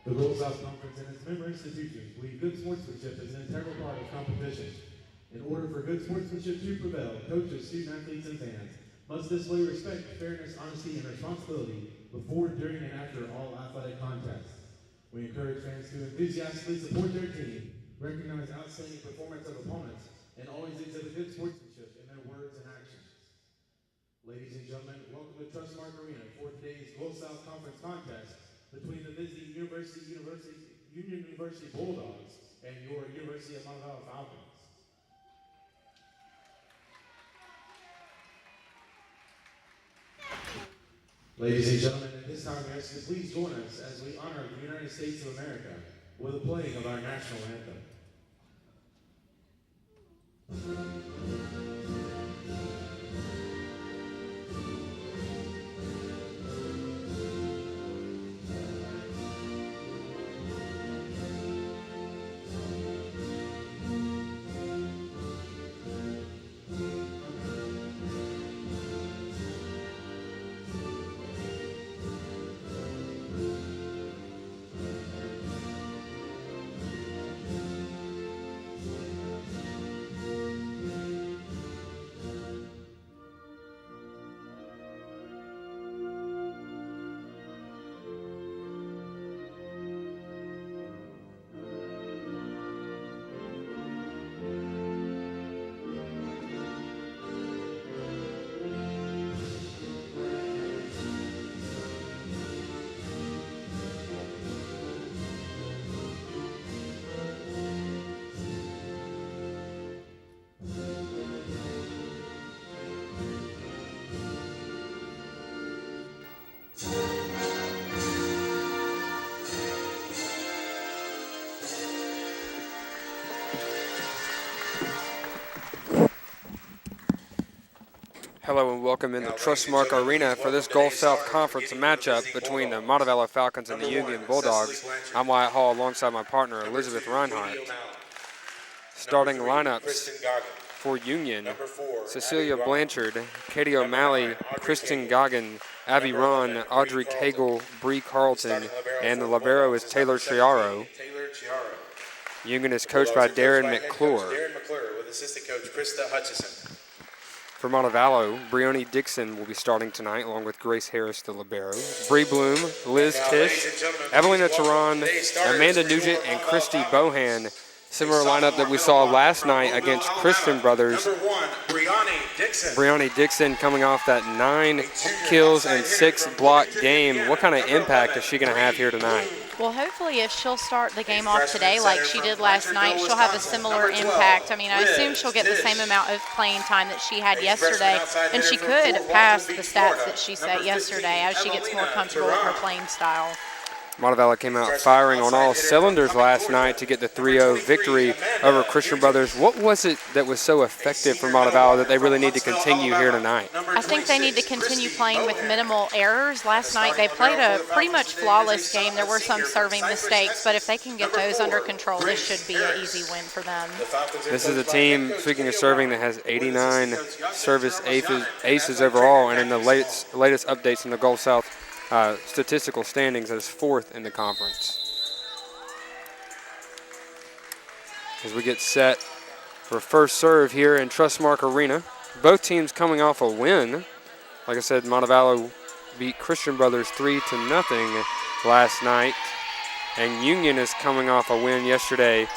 The Gold South Conference and its member institutions believe good sportsmanship is an integral part of competition. In order for good sportsmanship to prevail, coaches, student athletes, and fans must display respect, fairness, honesty, and responsibility before, during, and after all athletic contests. We encourage fans to enthusiastically support their team, recognize outstanding performance of opponents, and always exhibit good sportsmanship in their words and actions. Ladies and gentlemen, welcome to Trustmark Arena for today's Gold South Conference contest between the visiting Union University Bulldogs and your University of Montevallo Falcons. Ladies and gentlemen, at this time we ask you to please join us as we honor the United States of America with the playing of our national anthem. Hello and welcome in the Trustmark Arena for this Gulf South Conference matchup between the Montevallo Falcons and the Union Bulldogs. I'm Wyatt Hall alongside my partner Elizabeth Reinhardt. Starting lineups for Union: Cecilia Blanchard, Katie O'Malley, Kristen Goggin, Abby Ron, Audrey Cagle, Bree Carlton, and the libero is Taylor Chiaro. Union is coached by Darren McClure. With assistant coach Krista Hutchison. For Montevallo, Brioni Dixon will be starting tonight, along with Grace Harris, the libero. Bree Bloom, Liz Tish, Evelina Teran, Amanda Nugent, and Christy Bohan. Similar lineup that we saw last night against Christian Brothers. Number 1, Brioni Dixon. Brioni Dixon coming off that 9 kills and 6 block game. What kind of impact is she going to have here tonight? Well, hopefully if she'll start the game off today like she did last night, she'll have a similar impact. I mean, I assume she'll get the same amount of playing time that she had yesterday, and she could pass the stats that she set yesterday as she gets more comfortable with her playing style. Montevallo came out firing on all cylinders last night to get the 3-0 victory over Christian Brothers. What was it that was so effective for Montevallo that they really need to continue here tonight? I think they need to continue playing with minimal errors. Last night they played a pretty much flawless game. There were some serving mistakes, but if they can get those under control, this should be an easy win for them. This is a team, speaking of serving, that has 89 service aces overall, and in the latest updates in the Gulf South statistical standings, as 4th in the conference. As we get set for first serve here in Trustmark Arena, both teams coming off a win. Like I said, Montevallo beat Christian Brothers 3-0 last night, and Union is coming off a win yesterday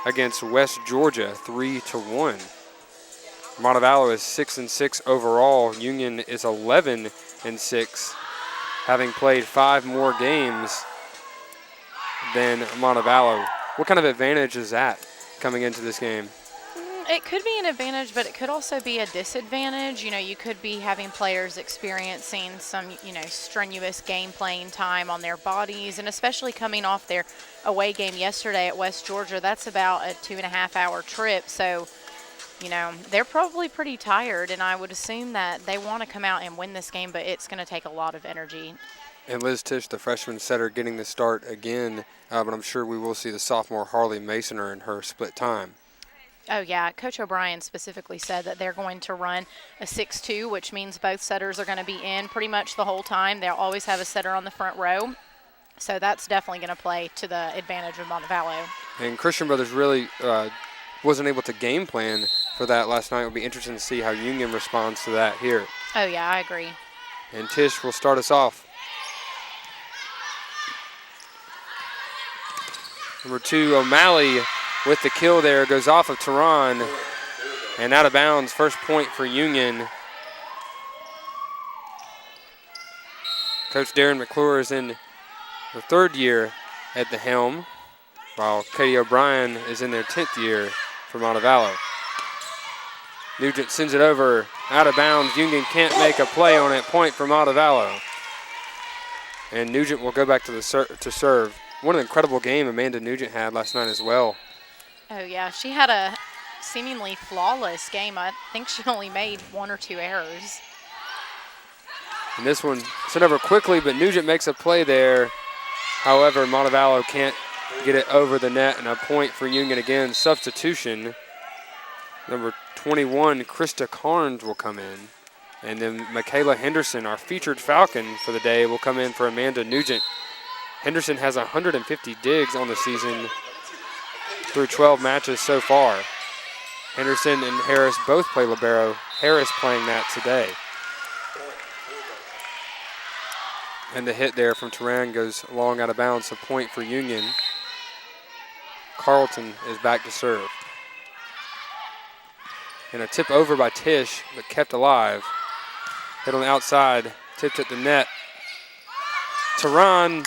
against West Georgia 3-1. Montevallo is 6-6 overall. Union is 11-6. Having played 5 more games than Montevallo. What kind of advantage is that coming into this game? It could be an advantage, but it could also be a disadvantage. You know, you could be having players experiencing some, strenuous game playing time on their bodies, and especially coming off their away game yesterday at West Georgia. That's about a 2.5-hour trip, so they're probably pretty tired, and I would assume that they want to come out and win this game, but it's going to take a lot of energy. And Liz Tish, the freshman setter, getting the start again, but I'm sure we will see the sophomore Harley Masoner in her split time. Oh, yeah. Coach O'Brien specifically said that they're going to run a 6-2, which means both setters are going to be in pretty much the whole time. They'll always have a setter on the front row. So that's definitely going to play to the advantage of Montevallo. And Christian Brothers really wasn't able to game plan for that last night. It'll be interesting to see how Union responds to that here. Oh, yeah, I agree. And Tish will start us off. Number 2, O'Malley with the kill there, goes off of Tehran and out of bounds. First point for Union. Coach Darren McClure is in the 3rd year at the helm, while Katie O'Brien is in their 10th year for Montevallo. Nugent sends it over, out of bounds. Union can't make a play on it. Point for Montevallo. And Nugent will go back to to serve. What an incredible game Amanda Nugent had last night as well. Oh, yeah. She had a seemingly flawless game. I think she only made 1 or 2 errors. And this one sent over quickly, but Nugent makes a play there. However, Montevallo can't get it over the net, and a point for Union again. Substitution. Number 21, Krista Carnes will come in. And then Michaela Henderson, our featured Falcon for the day, will come in for Amanda Nugent. Henderson has 150 digs on the season through 12 matches so far. Henderson and Harris both play libero. Harris playing that today. And the hit there from Tehran goes long out of bounds, a point for Union. Carlton is back to serve. And a tip over by Tish, but kept alive. Hit on the outside, tipped at the net. Tehran,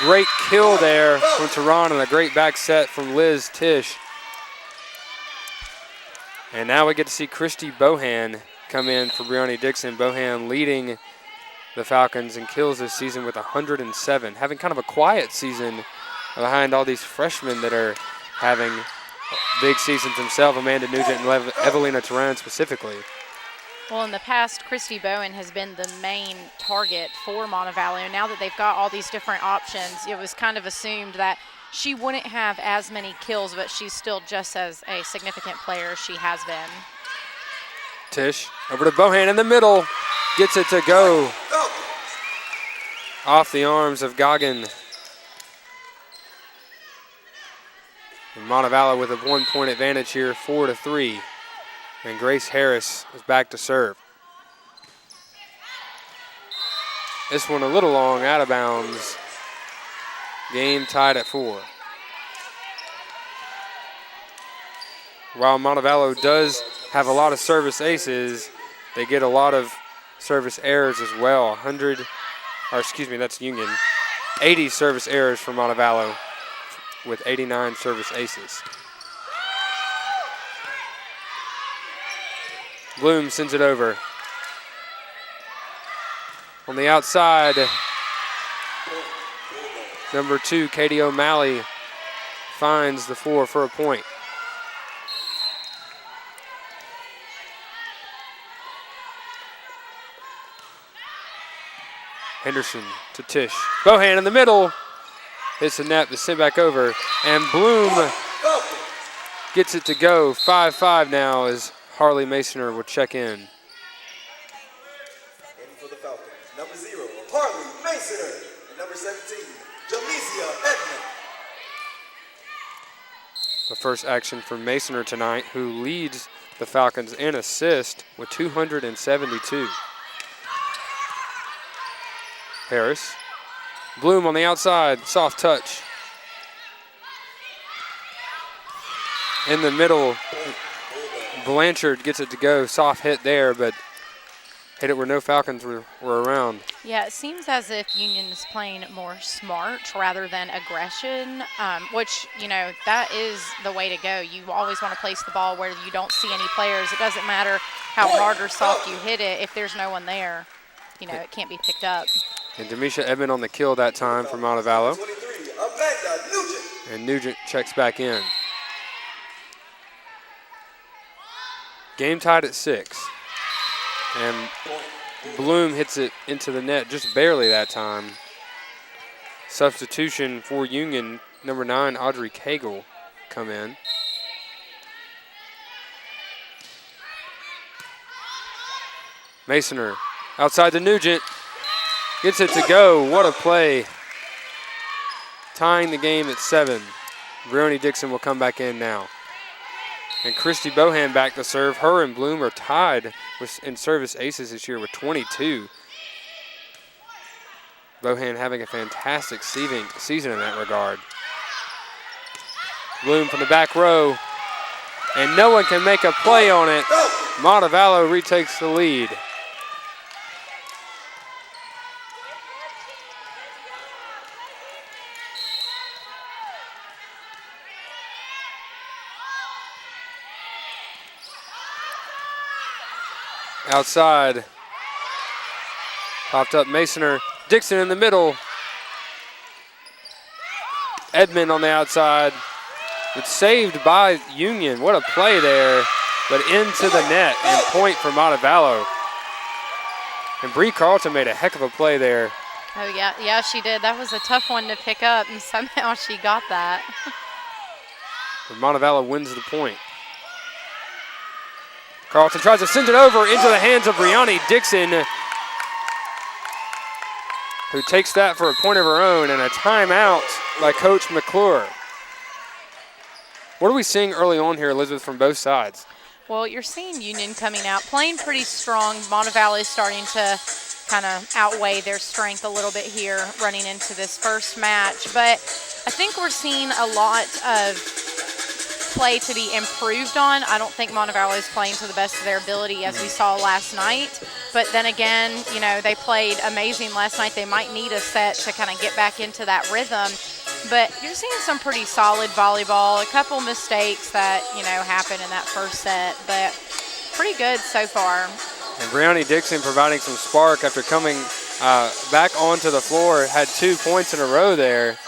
great kill there from Tehran, and a great back set from Liz Tish. And now we get to see Christy Bohan come in for Brianni Dixon. Bohan leading the Falcons in kills this season with 107, having kind of a quiet season behind all these freshmen that are having big seasons themselves, Amanda Nugent and Evelina Tehran specifically. Well, in the past, Christy Bowen has been the main target for Montevallo. Now that they've got all these different options, it was kind of assumed that she wouldn't have as many kills, but she's still just as a significant player as she has been. Tish over to Bohan in the middle. Gets it to go off the arms of Goggin. And Montevallo with a 1-point advantage here, 4-3. And Grace Harris is back to serve. This one a little long, out of bounds. Game tied at 4. While Montevallo does have a lot of service aces, they get a lot of service errors as well. That's Union. 80 service errors for Montevallo with 89 service aces. Bloom sends it over. On the outside, number 2, Katie O'Malley, finds the 4 for a point. Henderson to Tish. Bohan in the middle. Hits the net, but sent back over. And Bloom gets it to go. 5-5 now as Harley Masoner will check in. And for the Falcons, number 0, Harley Masoner. And number 17, Jalesia Edmond. The first action for Masoner tonight, who leads the Falcons in assist with 272. Harris. Bloom on the outside, soft touch. In the middle, Blanchard gets it to go. Soft hit there, but hit it where no Falcons were around. Yeah, it seems as if Union is playing more smart rather than aggression, which, that is the way to go. You always want to place the ball where you don't see any players. It doesn't matter how hard or soft you hit it. If there's no one there, it can't be picked up. And Demisha Edmond on the kill that time for Montevallo. 23, Amanda Nugent. And Nugent checks back in. Game tied at 6. And Bloom hits it into the net just barely that time. Substitution for Union, number 9, Audrey Cagle, come in. Masoner outside to Nugent. Gets it to go. What a play tying the game at 7. Brioni Dixon will come back in now. And Christy Bohan back to serve. Her and Bloom are tied in service aces this year with 22. Bohan having a fantastic season in that regard. Bloom from the back row. And no one can make a play on it. Montevallo retakes the lead. Outside. Popped up Masoner. Dixon in the middle. Edmond on the outside. It's saved by Union. What a play there. But into the net and point for Montevallo. And Bree Carlton made a heck of a play there. Oh, yeah. Yeah, she did. That was a tough one to pick up, and somehow she got that. And Montevallo wins the point. Carlton tries to send it over into the hands of Briani Dixon, who takes that for a point of her own, and a timeout by Coach McClure. What are we seeing early on here, Elizabeth, from both sides? Well, you're seeing Union coming out, playing pretty strong. Montevallo is starting to kind of outweigh their strength a little bit here running into this first match. But I think we're seeing a lot of play to be improved on. I don't think Montevallo is playing to the best of their ability as we saw last night. But then again, you know, they played amazing last night. They might need a set to kind of get back into that rhythm. But you're seeing some pretty solid volleyball, a couple mistakes that, you know, happen in that first set, but pretty good so far. And Briani Dixon providing some spark after coming back onto the floor, had 2 points in a row there.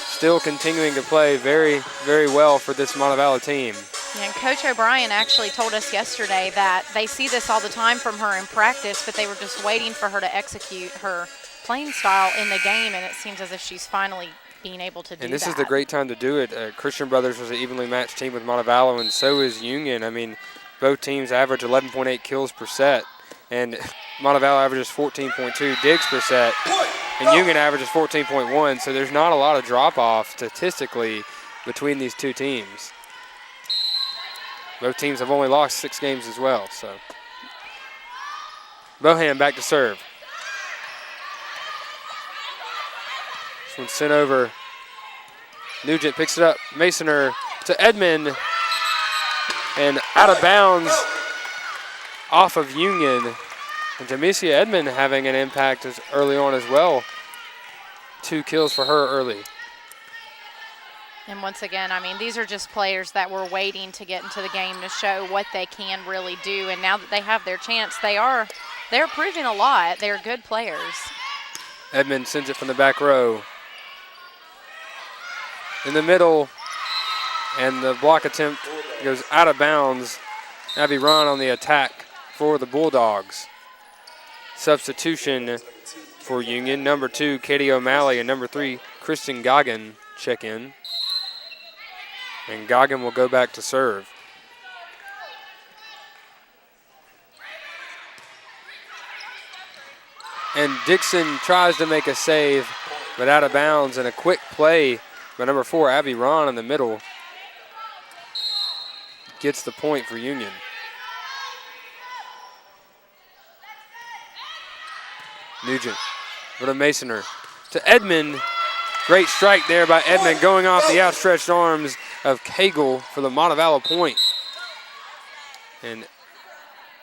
Still continuing to play very, very well for this Montevallo team. Yeah, and Coach O'Brien actually told us yesterday that they see this all the time from her in practice, but they were just waiting for her to execute her playing style in the game, and it seems as if she's finally being able to do that. And this is the great time to do it. Christian Brothers was an evenly matched team with Montevallo, and so is Union. I mean, both teams average 11.8 kills per set, and Montevallo averages 14.2 digs per set, and Union averages 14.1, so there's not a lot of drop-off statistically between these two teams. Both teams have only lost 6 games as well, so. Bohan back to serve. This one's sent over. Nugent picks it up. Masoner to Edmond. And out of bounds off of Union. And Jamesia Edmond having an impact early on as well. 2 kills for her early. And once again, I mean, these are just players that were waiting to get into the game to show what they can really do. And now that they have their chance, they're proving a lot. They're good players. Edmond sends it from the back row. In the middle, and the block attempt goes out of bounds. Abby Ron on the attack for the Bulldogs. Substitution for Union. Number 2, Katie O'Malley, and number 3, Kristen Goggin check in. And Goggin will go back to serve. And Dixon tries to make a save, but out of bounds, and a quick play by number 4, Abby Ron in the middle. Gets the point for Union. Nugent with a Masoner to Edmond. Great strike there by Edmond, going off the outstretched arms of Cagle for the Montevallo point. And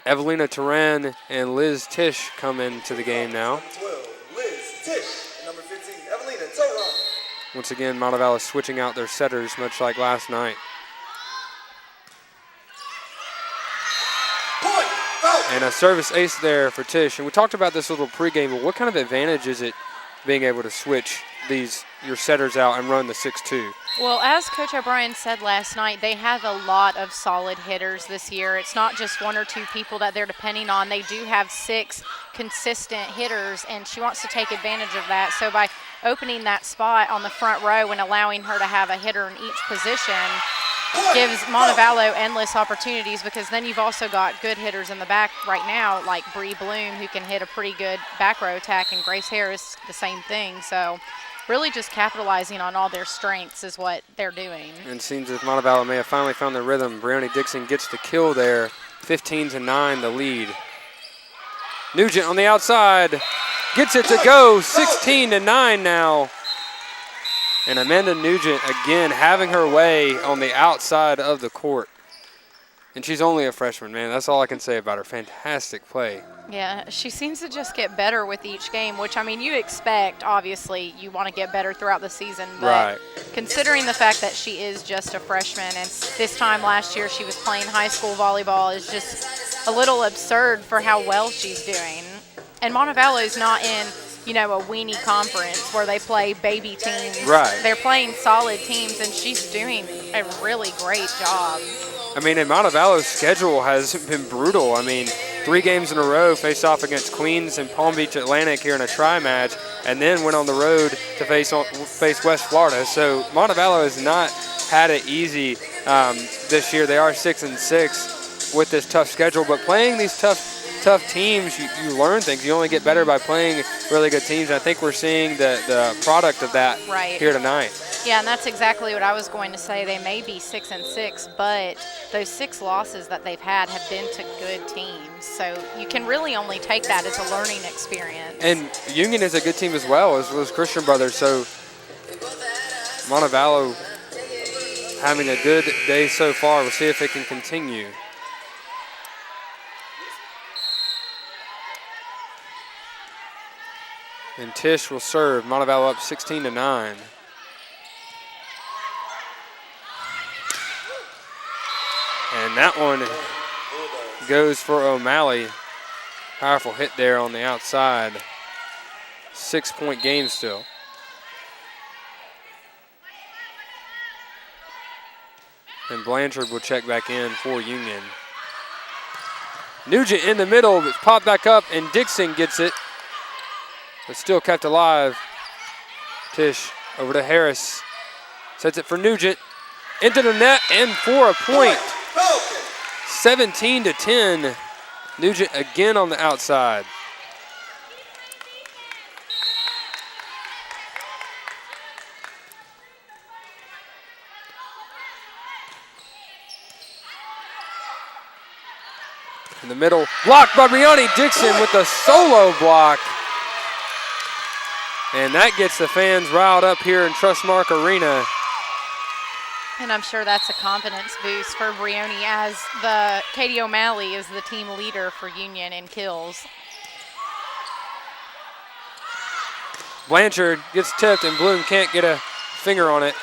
Evelina Turan and Liz Tisch come into the game now. 12, Liz Tisch, number 15, Evelina Turan. Once again, Montevallo switching out their setters, much like last night. And a service ace there for Tisch. And we talked about this a little pregame, but what kind of advantage is it being able to switch your setters out and run the 6-2? Well, as Coach O'Brien said last night, they have a lot of solid hitters this year. It's not just 1 or 2 people that they're depending on. They do have 6 consistent hitters, and she wants to take advantage of that. So by opening that spot on the front row and allowing her to have a hitter in each position gives Montevallo endless opportunities, because then you've also got good hitters in the back right now, like Bree Bloom, who can hit a pretty good back row attack, and Grace Harris, the same thing. So really just capitalizing on all their strengths is what they're doing. And it seems as Montevallo may have finally found their rhythm. Brioni Dixon gets the kill there. 15-9 the lead. Nugent on the outside. Gets it to go. 16-9 now. And Amanda Nugent again having her way on the outside of the court. And she's only a freshman, man. That's all I can say about her. Fantastic play. Yeah, she seems to just get better with each game, which, I mean, you expect, obviously, you want to get better throughout the season. But right. Considering the fact that she is just a freshman and this time last year she was playing high school volleyball is just a little absurd for how well she's doing. And Montevallo's not in, you know, a weenie conference where they play baby teams. Right. They're playing solid teams, and she's doing a really great job. I mean, and Montevallo's schedule has been brutal. I mean, 3 games in a row, faced off against Queens and Palm Beach Atlantic here in a tri-match, and then went on the road to face West Florida. So Montevallo has not had it easy this year. They are 6-6 with this tough schedule, but playing these tough teams, you learn things. You only get better by playing really good teams. And I think we're seeing the product of that here tonight. Yeah, and that's exactly what I was going to say. They may be 6-6, but those 6 losses that they've had have been to good teams. So you can really only take that as a learning experience. And Union is a good team as well, as was Christian Brothers. So Montevallo having a good day so far. We'll see if it can continue. And Tish will serve. Montevallo up 16-9. And that one goes for O'Malley. Powerful hit there on the outside. 6-point game still. And Blanchard will check back in for Union. Nugent in the middle, but popped back up, and Dixon gets it. But still kept alive. Tish over to Harris. Sets it for Nugent. Into the net and for a point. 17-10. Nugent again on the outside. In the middle, blocked by Brioni Dixon with a solo block. And that gets the fans riled up here in Trustmark Arena. And I'm sure that's a confidence boost for Brioni, as the Katie O'Malley is the team leader for Union in kills. Blanchard gets tipped, and Bloom can't get a finger on it.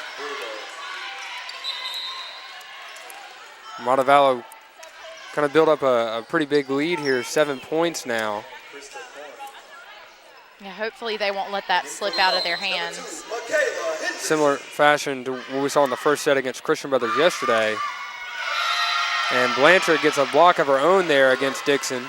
Montevallo kind of built up a pretty big lead here, 7 points now. Yeah, hopefully they won't let that slip out of their hands. Similar fashion to what we saw in the first set against Christian Brothers yesterday. And Blanchard gets a block of her own there against Dixon.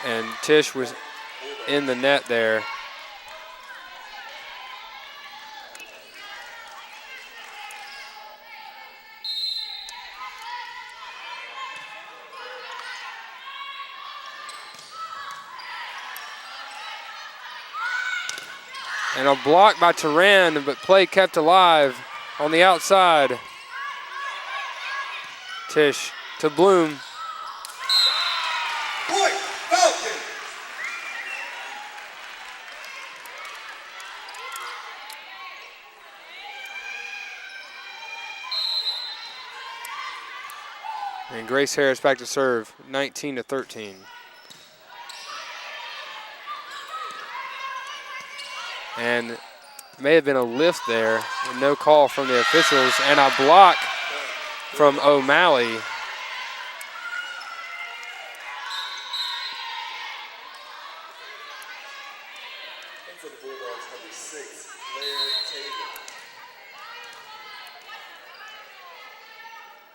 And Tish was in the net there. And a block by Turan, but play kept alive on the outside. Tish to Bloom. Point, Falcon. And Grace Harris back to serve, 19-13. And may have been a lift there, and no call from the officials, and a block from O'Malley. And for the Bulldogs, number 6, Claire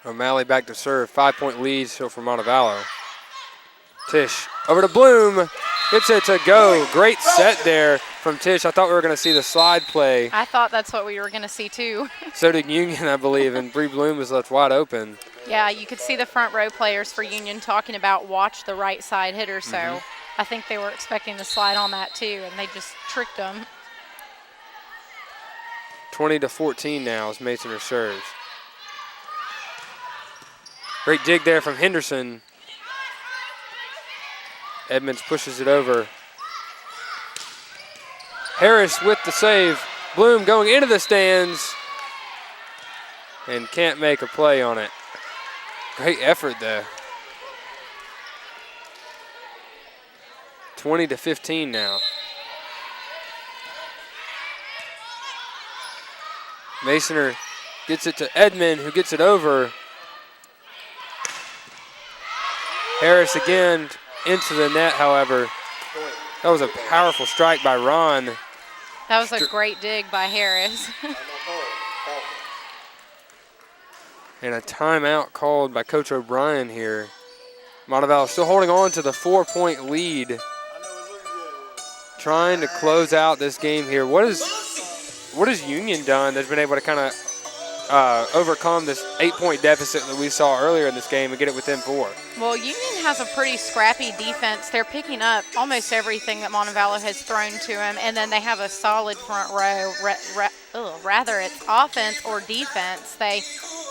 Taylor. O'Malley back to serve, 5-point lead still for Montevallo. Tish over to Bloom, gets it to go. Great set there from Tish. I thought we were going to see the slide play. I thought that's what we were going to see too. So did Union, I believe, and Bree Bloom was left wide open. Yeah, you could see the front row players for Union talking about watch the right side hitter, so I think they were expecting to slide on that too, and they just tricked them. 20-14 now as Masoner serves. Great dig there from Henderson. Edmonds pushes it over. Harris with the save. Bloom going into the stands and can't make a play on it. Great effort there. 20-15 now. Masoner gets it to Edmond, who gets it over. Harris again into the net, however. That was a powerful strike by Ron. That was a great dig by Harris. And a timeout called by Coach O'Brien here. Montevallo still holding on to the 4-point lead. Trying to close out this game here. What has Union done that's been able to kind of overcome this 8-point deficit that we saw earlier in this game and get it within 4? Well, Union has a pretty scrappy defense. They're picking up almost everything that Montevallo has thrown to them, and then they have a solid front row. Rather it's offense or defense. They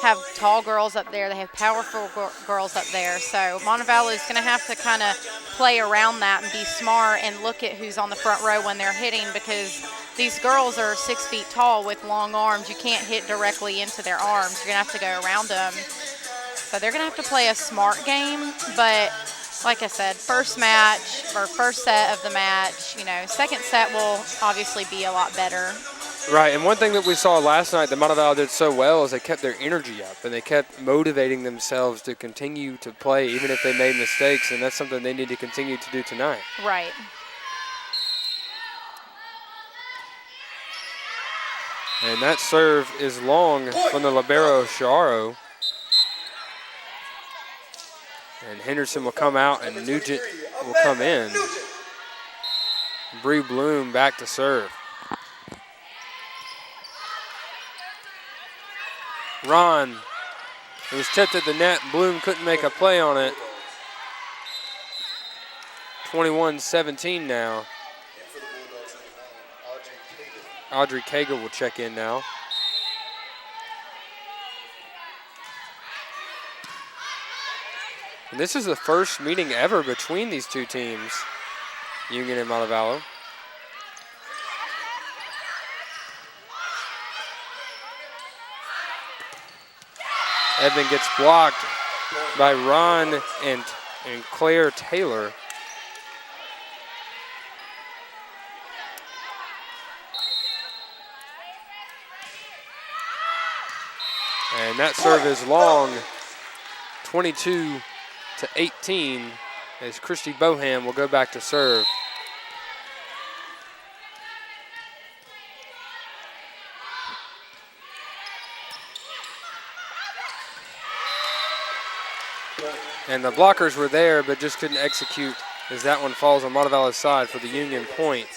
have tall girls up there. They have powerful girls up there. So Montevallo is going to have to kind of play around that and be smart and look at who's on the front row when they're hitting, because these girls are 6 feet tall with long arms. You can't hit directly into their arms. You're going to have to go around them. So they're going to have to play a smart game. But like I said, first set of the match, second set will obviously be a lot better. Right, and one thing that we saw last night that Montevallo did so well is they kept their energy up and they kept motivating themselves to continue to play even if they made mistakes, and that's something they need to continue to do tonight. Right. And that serve is long from the libero, Sharo. And Henderson will come out and Nugent will come in. Bree Bloom back to serve. Ron, it was tipped at the net. Bloom couldn't make a play on it. 21-17 now. Audrey Cagle will check in now. And this is the first meeting ever between these two teams, Union and Montevallo. Edmond gets blocked by Ron and Claire Taylor. And that serve is long, 22-18, as Christy Boham will go back to serve. And the blockers were there, but just couldn't execute as that one falls on Montevallo's side for the Union point.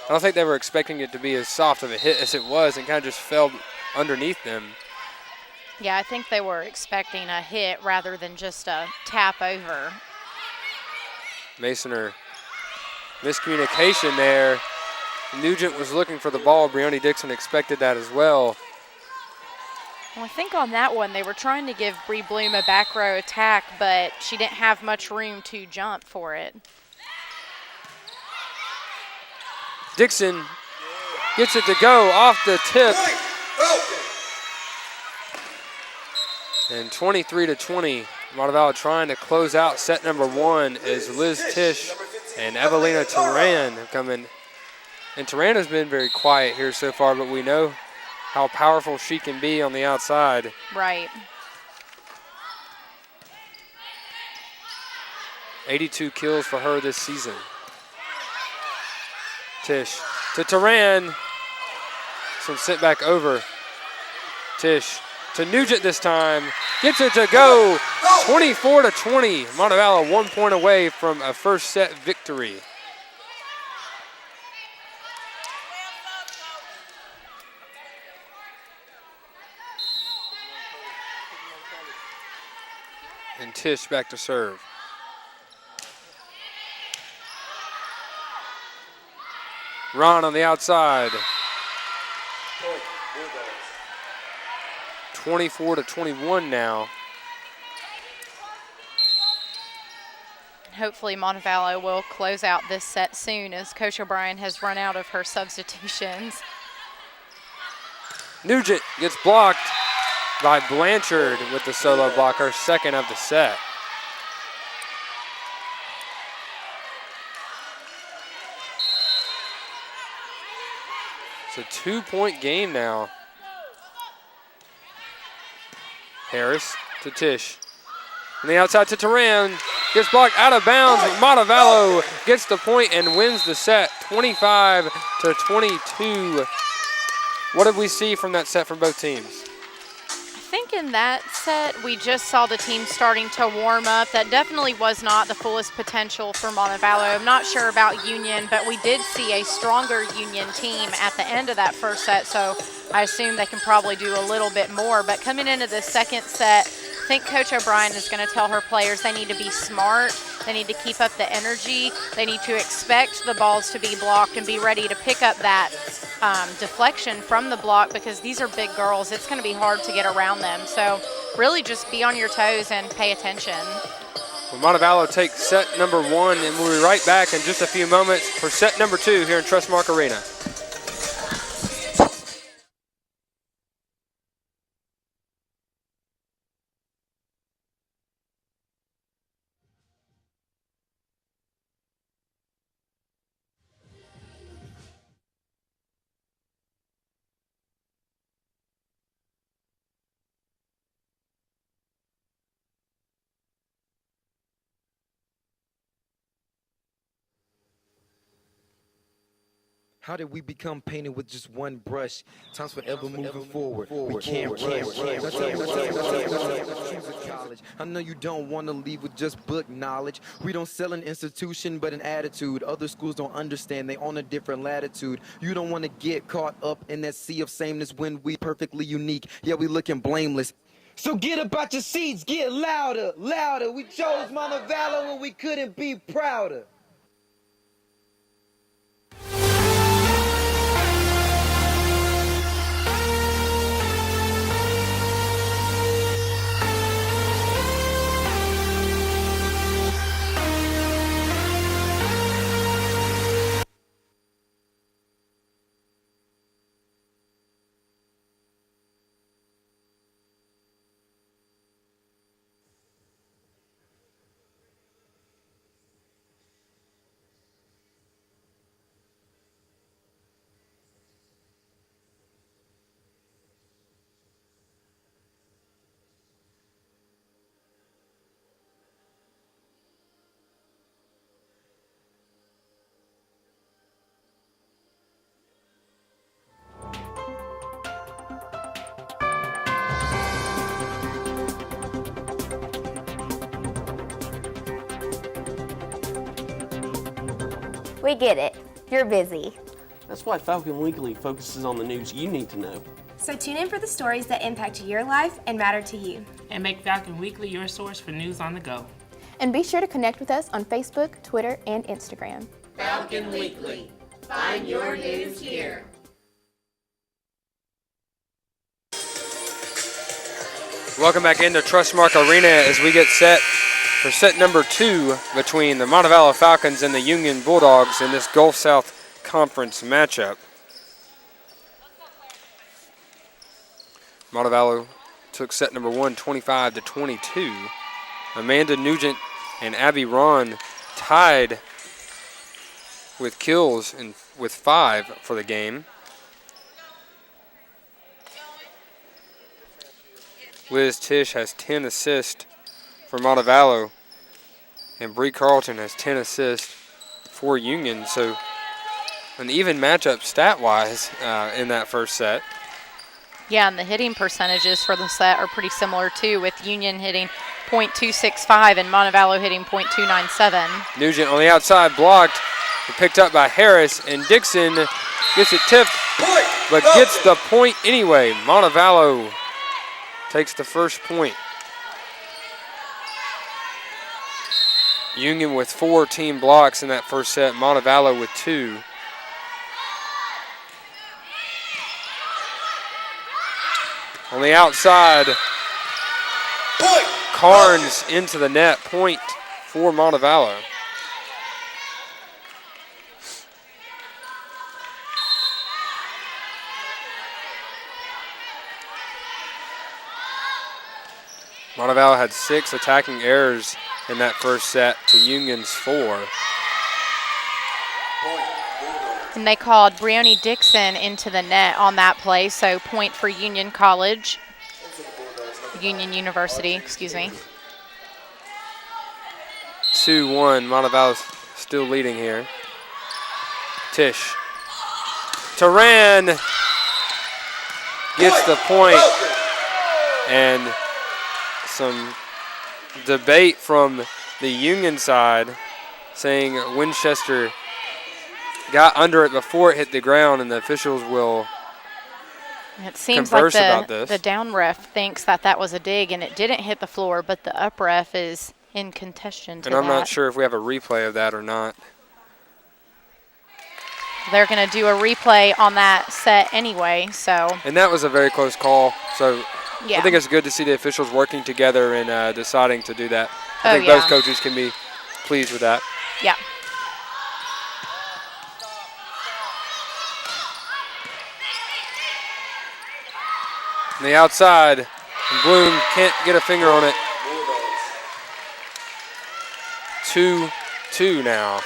I don't think they were expecting it to be as soft of a hit as it was, and kind of just fell underneath them. Yeah, I think they were expecting a hit rather than just a tap over. Masoner, miscommunication there. Nugent was looking for the ball. Brioni Dixon expected that as well. Well, I think on that one they were trying to give Bree Bloom a back row attack, but she didn't have much room to jump for it. Dixon gets it to go off the tip. And 23-20, Montevallo trying to close out set number 1 as Liz Tisch and Evelina Turan have come in. And Turan has been very quiet here so far, but we know how powerful she can be on the outside. Right. 82 kills for her this season. Tisch to Turan. Some sent back over. Tisch to Nugent this time. Gets it to go. 24-20. Montevallo 1 point away from a first set victory. And Tish back to serve. Ron on the outside. 24-21 now. Hopefully Montevallo will close out this set soon as Coach O'Brien has run out of her substitutions. Nugent gets blocked by Blanchard with the solo block, her second of the set. It's a 2-point game now. Harris to Tish. On the outside to Turan. Gets blocked out of bounds. Montevallo gets the point and wins the set 25-22. What did we see from that set from both teams? I think in that set, we just saw the team starting to warm up. That definitely was not the fullest potential for Montevallo. I'm not sure about Union, but we did see a stronger Union team at the end of that first set, so I assume they can probably do a little bit more. But coming into the second set, I think Coach O'Brien is going to tell her players they need to be smart, they need to keep up the energy, they need to expect the balls to be blocked and be ready to pick up that deflection from the block, because these are big girls. It's going to be hard to get around them. So really just be on your toes and pay attention. Well, Montevallo takes set number 1, and we'll be right back in just a few moments for set number 2 here in Trustmark Arena. How did we become painted with just one brush? Time's forever moving forward. We can't. I know you don't want to leave with just book knowledge. We don't sell an institution, but an attitude. Other schools don't understand. They on a different latitude. You don't want to get caught up in that sea of sameness when we perfectly unique. Yeah, we looking blameless. So get up out your seats, get louder, louder. We chose Montevallo and we couldn't be prouder. We get it. You're busy. That's why Falcon Weekly focuses on the news you need to know. So tune in for the stories that impact your life and matter to you. And make Falcon Weekly your source for news on the go. And be sure to connect with us on Facebook, Twitter, and Instagram. Falcon Weekly. Find your news here. Welcome back into Trustmark Arena as we get set for set number 2 between the Montevallo Falcons and the Union Bulldogs in this Gulf South Conference matchup. Montevallo took set number 1, 25-22. Amanda Nugent and Abby Ron tied with kills and with 5 for the game. Liz Tish has 10 assists for Montevallo, and Bree Carlton has 10 assists for Union. So an even matchup stat-wise in that first set. Yeah, and the hitting percentages for the set are pretty similar too, with Union hitting .265 and Montevallo hitting .297. Nugent on the outside blocked, picked up by Harris, and Dixon gets it tipped, but gets the point anyway. Montevallo takes the first point. Union with 4 team blocks in that first set, Montevallo with 2. On the outside, Carnes into the net, point for Montevallo. Montevallo had 6 attacking errors in that first set to Union's 4. And they called Brioni Dixon into the net on that play, so point for Union College. Union University, excuse me. 2-1, Montevallo's still leading here. Tish. Turan gets the point, and some debate from the Union side saying Winchester got under it before it hit the ground, and the officials will it seems converse like about this. The down ref thinks that was a dig and it didn't hit the floor, but the up ref is in contention to and I'm not sure if we have a replay of that or not. They're going to do a replay on that set anyway, so. And that was a very close call, so yeah. I think it's good to see the officials working together and deciding to do that. I think yeah. both coaches can be pleased with that. Yeah. On the outside, and Bloom can't get a finger on it. 2-2 now.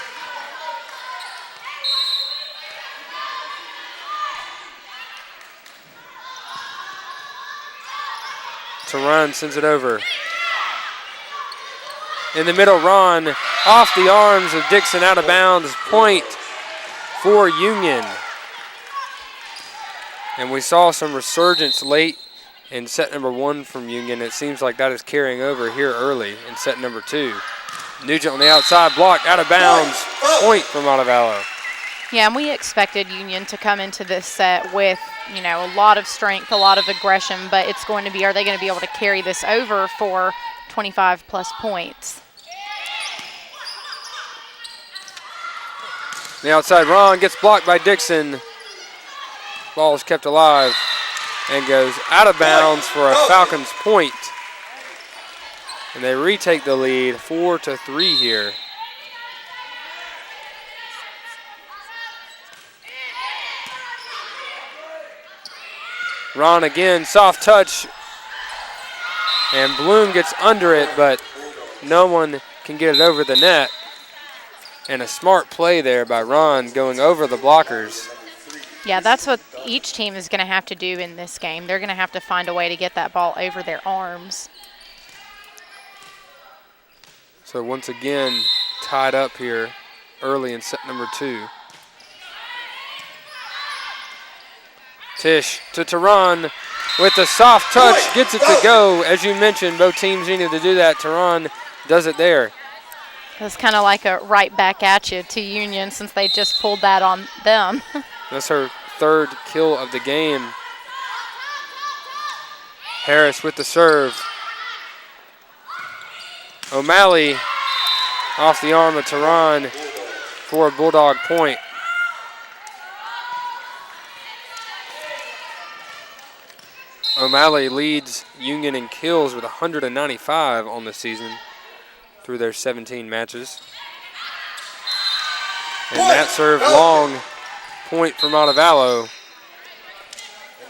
Turan sends it over. In the middle, Ron off the arms of Dixon, out of bounds. Point for Union. And we saw some resurgence late in set number 1 from Union. It seems like that is carrying over here early in set number 2. Nugent on the outside, blocked, out of bounds. Point for Montevallo. Yeah, and we expected Union to come into this set with, you know, a lot of strength, a lot of aggression, but it's going to be, are they going to be able to carry this over for 25 plus points? The outside, Ron gets blocked by Dixon. Ball is kept alive and goes out of bounds for a Falcons point. And they retake the lead 4-3 here. Ron again, soft touch. And Bloom gets under it, but no one can get it over the net. And a smart play there by Ron going over the blockers. Yeah, that's what each team is going to have to do in this game. They're going to have to find a way to get that ball over their arms. So once again, tied up here early in set number 2. Tish to Turan with the soft touch, gets it to go. As you mentioned, both teams needed to do that. Turan does it there. It's kind of like a right back at you to Union since they just pulled that on them. That's her 3rd kill of the game. Harris with the serve. O'Malley off the arm of Turan for a Bulldog point. O'Malley leads Union in kills with 195 on the season through their 17 matches. And that serve long, point for Montevallo,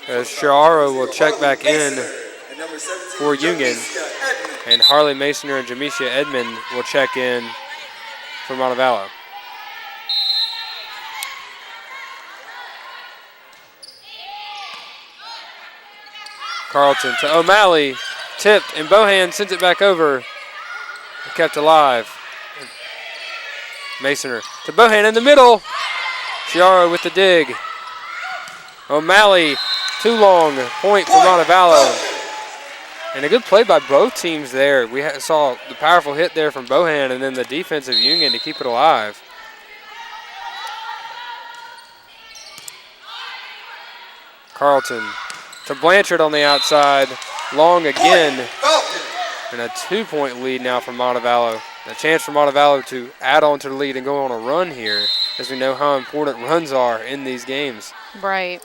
as Chiaro will check back in for Union, and Harley Masoner and Jamisha Edmond will check in for Montevallo. Carlton to O'Malley, tipped, and Bohan sends it back over, kept alive. Masoner to Bohan in the middle. Chiaro with the dig. O'Malley, too long, point for Montevallo. And a good play by both teams there. We saw the powerful hit there from Bohan and then the defensive Union to keep it alive. Carlton to Blanchard on the outside. Long again. And a 2-point lead now for Montevallo. A chance for Montevallo to add on to the lead and go on a run here, as we know how important runs are in these games. Right.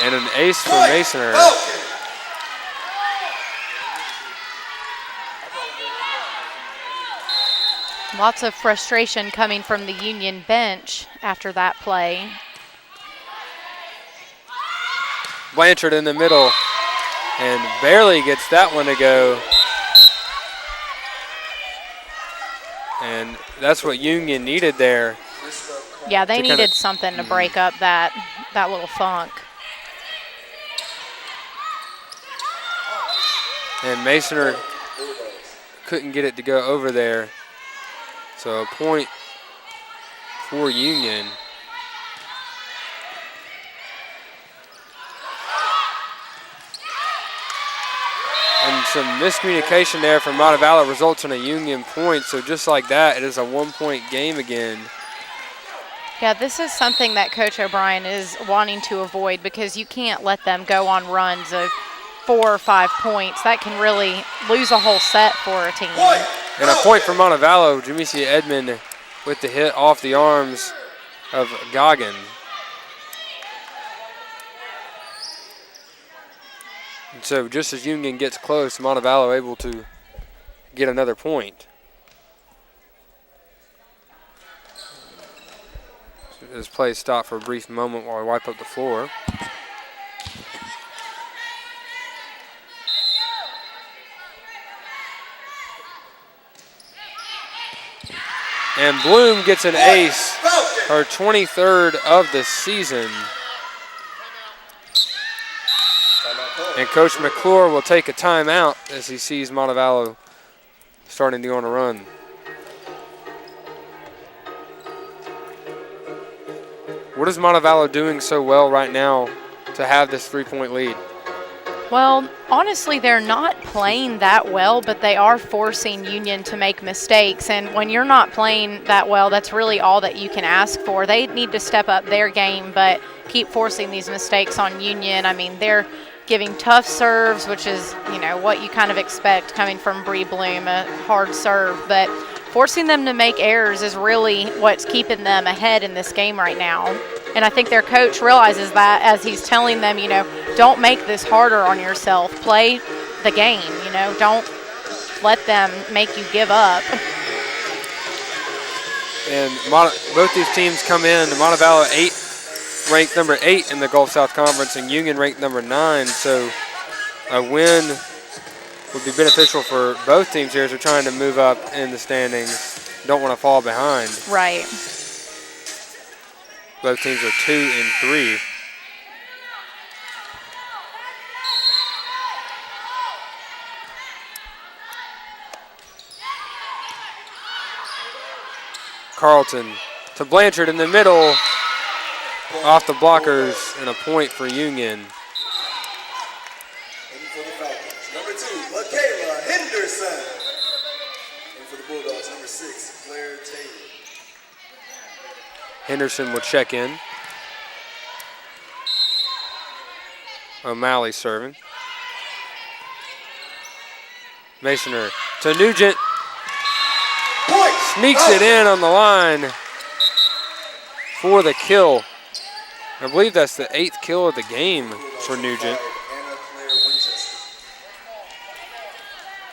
And an ace for Masoner. Lots of frustration coming from the Union bench after that play. Blanchard in the middle and barely gets that one to go. And that's what Union needed there. Yeah, they needed something to break up that little funk. And Masoner couldn't get it to go over there. So a point for Union. And some miscommunication there from Montevallo results in a Union point. So just like that, it is a 1-point game again. Yeah, this is something that Coach O'Brien is wanting to avoid, because you can't let them go on runs of 4 or 5 points. That can really lose a whole set for a team. And a point for Montevallo. Jamesia Edmond with the hit off the arms of Goggin. And so just as Union gets close, Montevallo able to get another point. So this play stopped for a brief moment while I wipe up the floor. And Bloom gets an ace, her 23rd of the season. And Coach McClure will take a timeout as he sees Montevallo starting to go on a run. What is Montevallo doing so well right now to have this 3-point lead? Well, honestly, they're not playing that well, but they are forcing Union to make mistakes. And when you're not playing that well, that's really all that you can ask for. They need to step up their game, but keep forcing these mistakes on Union. I mean, they're giving tough serves, which is, what you kind of expect coming from Bree Bloom, a hard serve. But forcing them to make errors is really what's keeping them ahead in this game right now. And I think their coach realizes that as he's telling them, don't make this harder on yourself. Play the game, don't let them make you give up. And both these teams come in. Montevallo ranked number 8 in the Gulf South Conference, and Union ranked number 9. So a win would be beneficial for both teams here as they're trying to move up in the standings. Don't want to fall behind. Right. Both teams are 2 and 3. Carlton to Blanchard in the middle. Off the blockers, and a point for Union. And for the Falcons, number 2, LaKayla Henderson. And for the Bulldogs, number 6, Claire Taylor. Henderson will check in. O'Malley serving. Masoner to Nugent. Sneaks it in on the line for the kill. I believe that's the 8th kill of the game for Nugent.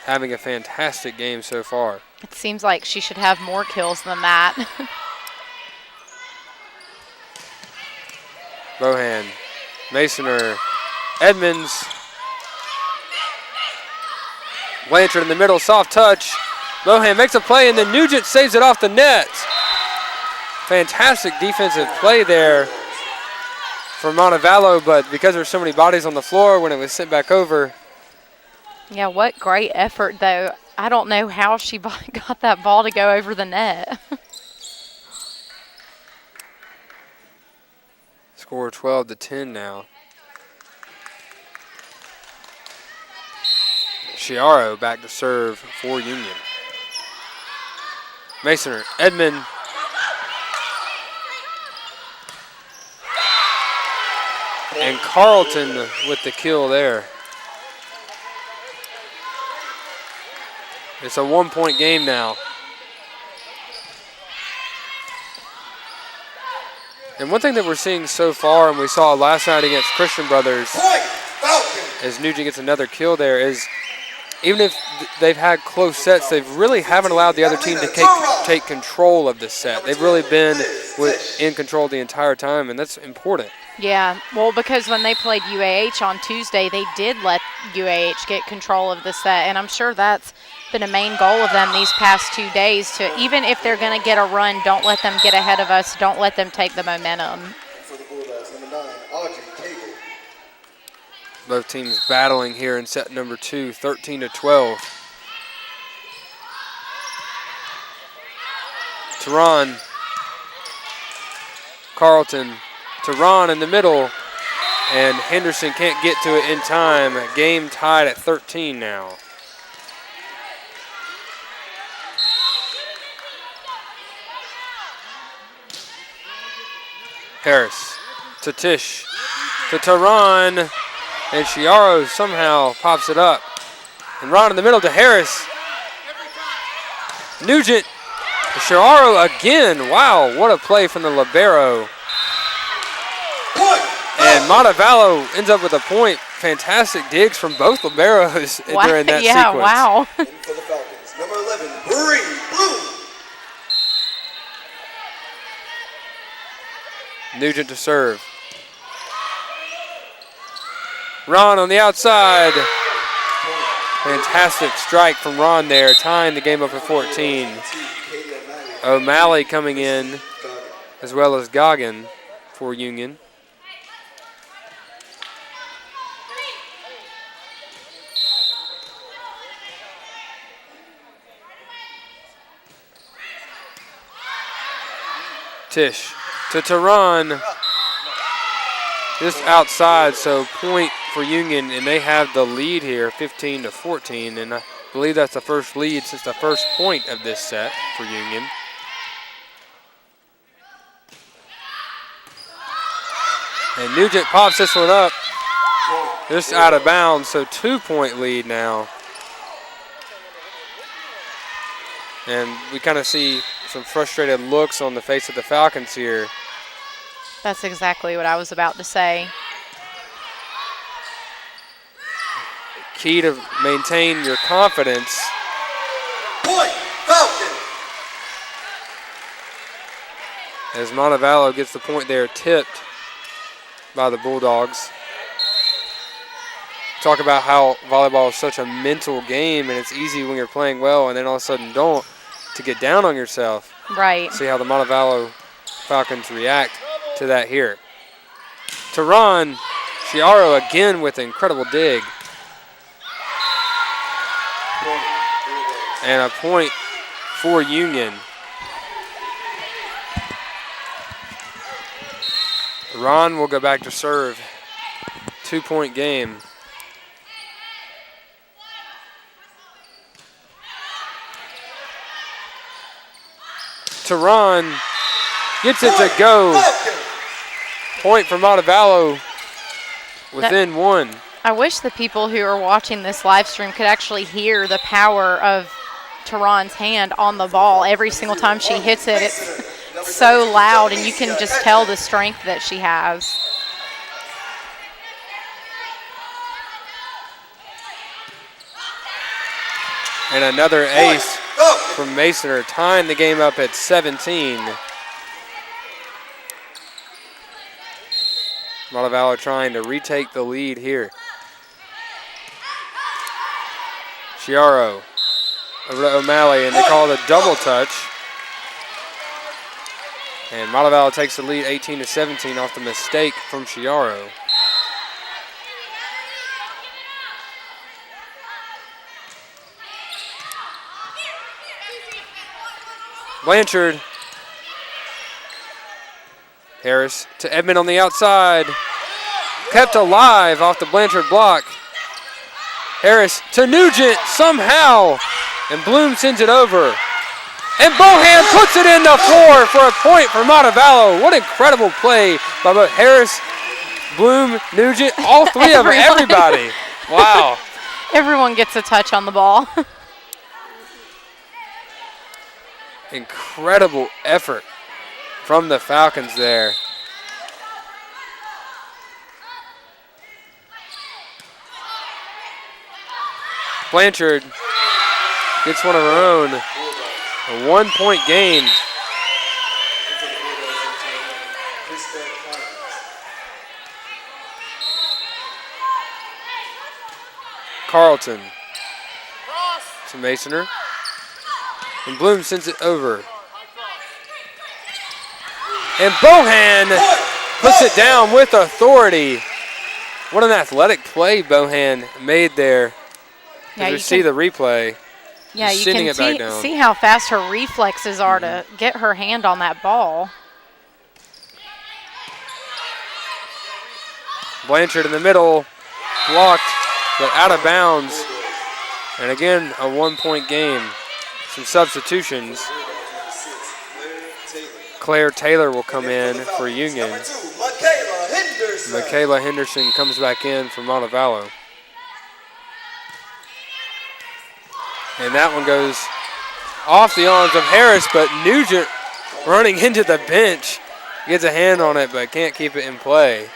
Having a fantastic game so far. It seems like she should have more kills than that. Bohan, Masoner, Edmonds. Blanchard in the middle, soft touch. Bohan makes a play, and then Nugent saves it off the net. Fantastic defensive play there for Montevallo, but because there's so many bodies on the floor when it was sent back over. Yeah, what great effort, though. I don't know how she got that ball to go over the net. Score 12-10 now. Chiaro back to serve for Union. Masoner, Edmond. And Carlton with the kill there. It's a 1-point game now. And one thing that we're seeing so far, and we saw last night against Christian Brothers, as Nugent gets another kill there, is even if they've had close sets, they really haven't allowed the other team to take control of the set. They've really been in control the entire time, and that's important. Yeah, well, because when they played UAH on Tuesday, they did let UAH get control of the set, and I'm sure that's been a main goal of them these past 2 days to, even if they're going to get a run, don't let them get ahead of us, don't let them take the momentum. For the Bulldogs, number 9, Audrey Cagle. Both teams battling here in set number 2, 13-12. Tehran, Carlton, Tehran in the middle, and Henderson can't get to it in time. Game tied at 13 now. Harris to Tish, to Tehran, and Chiaro somehow pops it up. And Ron in the middle to Harris. Nugent, Chiaro again. Wow, what a play from the libero. And Montevallo ends up with a point. Fantastic digs from both liberos during that sequence. Yeah, wow. And for the Falcons, number 11, Bree Bloom. Nugent to serve. Ron on the outside. Fantastic strike from Ron there, tying the game up at 14. O'Malley coming in, as well as Goggin for Union. Tish to Tehran, just outside, so point for Union, and they have the lead here, 15-14, and I believe that's the first lead since the first point of this set for Union. And Nugent pops this one up, just out of bounds, so 2-point lead now. And we kind of see some frustrated looks on the face of the Falcons here. That's exactly what I was about to say. Key to maintain your confidence. Point, Falcon. As Montevallo gets the point there, tipped by the Bulldogs. Talk about how volleyball is such a mental game, and it's easy when you're playing well and then all of a sudden don't, to get down on yourself. Right. See how the Montevallo Falcons react to that here. Tehran, Chiaro again with an incredible dig. And a point for Union. Ron will go back to serve. 2-point game. Tehran gets it to go. Point for Montevallo within one. I wish the people who are watching this live stream could actually hear the power of Tehran's hand on the ball. Every single time she hits it, it's so loud, and you can just tell the strength that she has. And another ace from Masoner, tying the game up at 17. Montevallo trying to retake the lead here. Chiaro over to O'Malley, and they call it a double touch. And Montevallo takes the lead 18-17 off the mistake from Chiaro. Blanchard. Harris to Edmond on the outside. Kept alive off the Blanchard block. Harris to Nugent somehow. And Bloom sends it over. And Bohan puts it in the floor for a point for Montevallo. What incredible play by both Harris, Bloom, Nugent, all three of them, everybody. Wow. Everyone gets a touch on the ball. Incredible effort from the Falcons there. Blanchard gets one of her own. A 1-point game. Carlton to Masoner. And Bloom sends it over. And Bohan puts it down with authority. What an athletic play Bohan made there. Yeah, you see the replay. Yeah, Just you sending can it back down. see how fast her reflexes are to get her hand on that ball. Blanchard in the middle, blocked, but out of bounds. And again, a 1-point game. Some substitutions. Claire Taylor will come in for Union. Michaela Henderson comes back in for Montevallo. And that one goes off the arms of Harris, but Nugent running into the bench. Gets a hand on it, but can't keep it in play.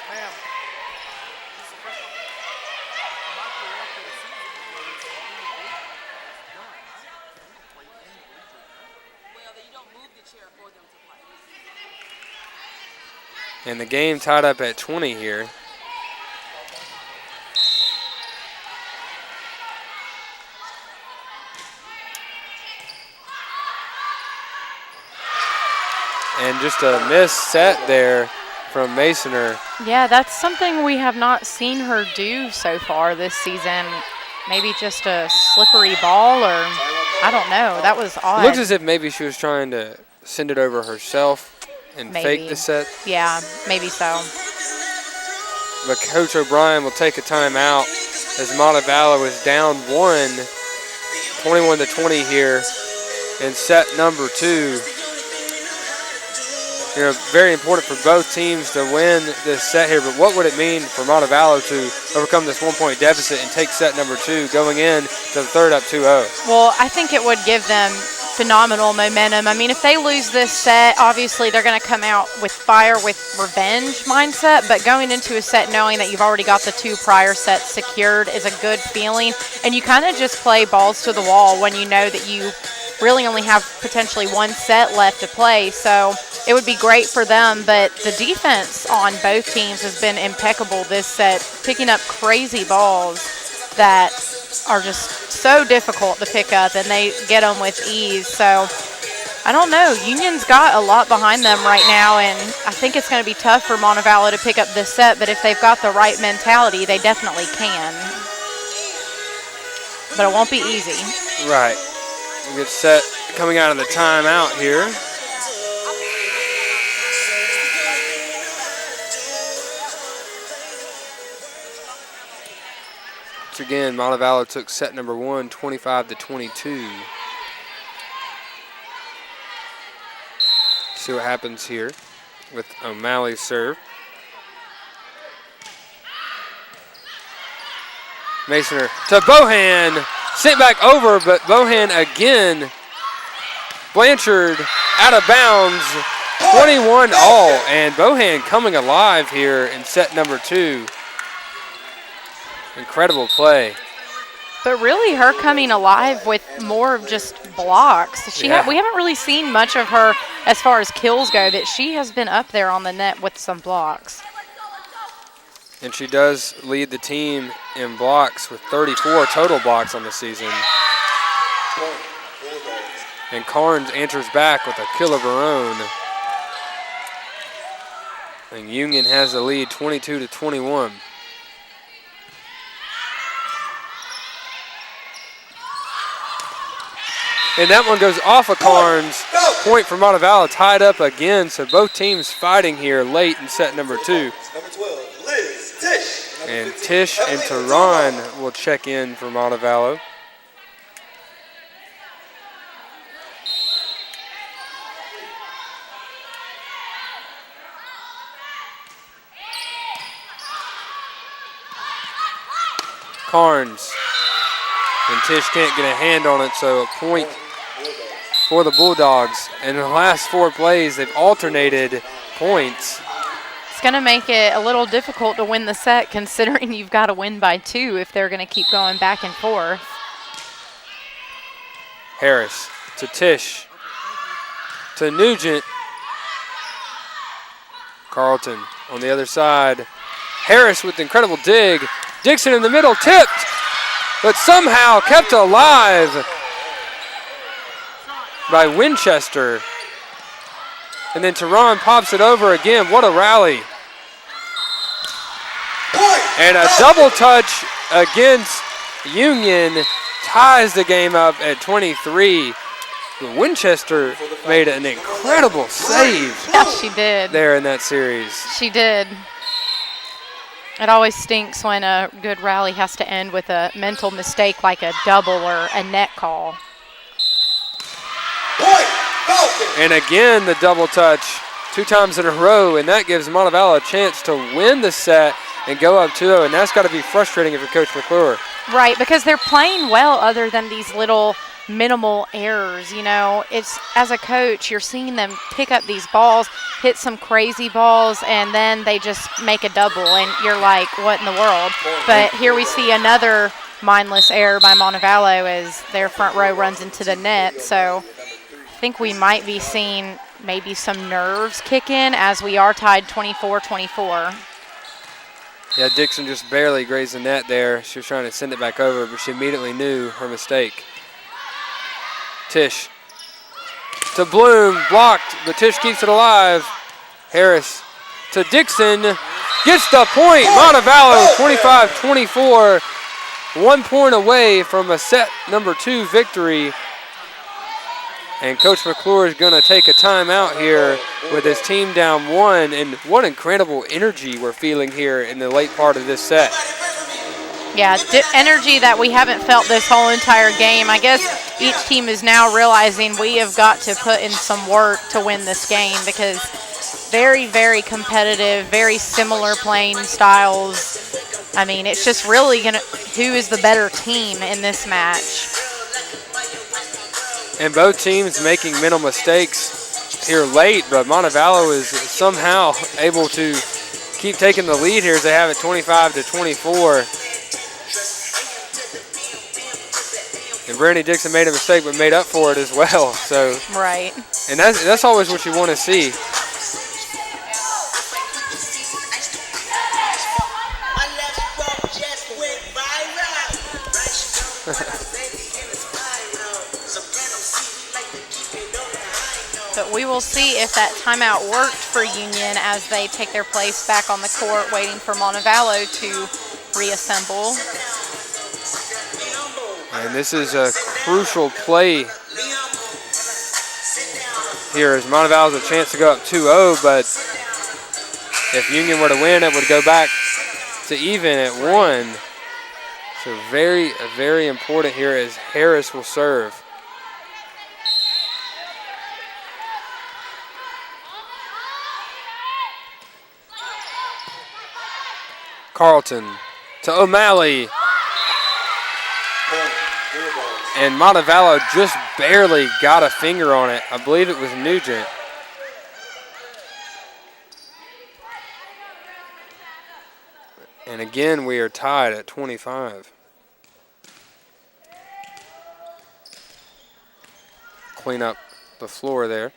And the game tied up at 20 here. And just a missed set there from Masoner. Yeah, that's something we have not seen her do so far this season. Maybe just a slippery ball, or I don't know. That was odd. Looks as if maybe she was trying to send it over herself and fake the set. Yeah, maybe so. But Coach O'Brien will take a timeout as Montevallo is down 21-20 here in set number 2. You know, very important for both teams to win this set here, but what would it mean for Montevallo to overcome this 1-point deficit and take set number 2 going in to the third up 2-0? Well, I think it would give them phenomenal momentum. I mean, if they lose this set, obviously they're going to come out with fire, with revenge mindset, but going into a set knowing that you've already got the 2 prior sets secured is a good feeling, and you kind of just play balls to the wall when you know that you really only have potentially 1 set left to play. So it would be great for them, but the defense on both teams has been impeccable this set, picking up crazy balls that are just so difficult to pick up, and they get them with ease. So I don't know. Union's got a lot behind them right now, and I think it's going to be tough for Montevallo to pick up this set, but if they've got the right mentality, they definitely can. But it won't be easy. Right. A good set coming out of the timeout here. Once again, Montevallo took set number 1, 25-22. See what happens here with O'Malley's serve. Masoner to Bohan. Sent back over, but Bohan again. Blanchard out of bounds. 21 all. And Bohan coming alive here in set number 2. Incredible play. But really her coming alive with more of just blocks. We haven't really seen much of her as far as kills go, but she has been up there on the net with some blocks. And she does lead the team in blocks with 34 total blocks on the season. And Carnes answers back with a kill of her own. And Union has the lead 22-21. And that one goes off of Carnes. Point for Montevallo, tied up again. So both teams fighting here late in set number 2. And Tish and Tehran will check in for Montevallo. Carnes. And Tish can't get a hand on it, so a point for the Bulldogs. In the last 4 plays, they've alternated points. It's going to make it a little difficult to win the set considering you've got to win by 2 if they're going to keep going back and forth. Harris to Tish to Nugent. Carlton on the other side. Harris with the incredible dig. Dixon in the middle, tipped, but somehow kept alive by Winchester. And then Teron pops it over again. What a rally. And a double touch against Union ties the game up at 23. Winchester made an incredible save. Yeah, she did. There in that series. She did. It always stinks when a good rally has to end with a mental mistake like a double or a net call. And again, the double touch 2 times in a row, and that gives Montevallo a chance to win the set and go up 2-0, and that's got to be frustrating if you're Coach McClure. Right, because they're playing well other than these little minimal errors. You know, it's as a coach, you're seeing them pick up these balls, hit some crazy balls, and then they just make a double, and you're like, what in the world? But here we see another mindless error by Montevallo as their front row runs into the net. So I think we might be seeing maybe some nerves kick in as we are tied 24-24. Yeah, Dixon just barely grazed the net there. She was trying to send it back over, but she immediately knew her mistake. Tish to Bloom, blocked, but Tish keeps it alive. Harris to Dixon, gets the point. Montevallo 25-24, 1 point away from a set number 2 victory. And Coach McClure is going to take a timeout here with his team down 1. And what incredible energy we're feeling here in the late part of this set. Yeah, energy that we haven't felt this whole entire game. I guess each team is now realizing we have got to put in some work to win this game because very, very competitive, very similar playing styles. I mean, it's just really going to who is the better team in this match. And both teams making mental mistakes here late, but Montevallo is somehow able to keep taking the lead here as they have it 25-24. And Brandy Dixon made a mistake, but made up for it as well. So right. And that's always what you want to see. But we will see if that timeout worked for Union as they take their place back on the court, waiting for Montevallo to reassemble. And this is a crucial play here as Montevallo has a chance to go up 2-0, but if Union were to win, it would go back to even at 1. So very important here as Harris will serve. Carlton to O'Malley. And Montevallo just barely got a finger on it. I believe it was Nugent. And again, we are tied at 25. Clean up the floor there.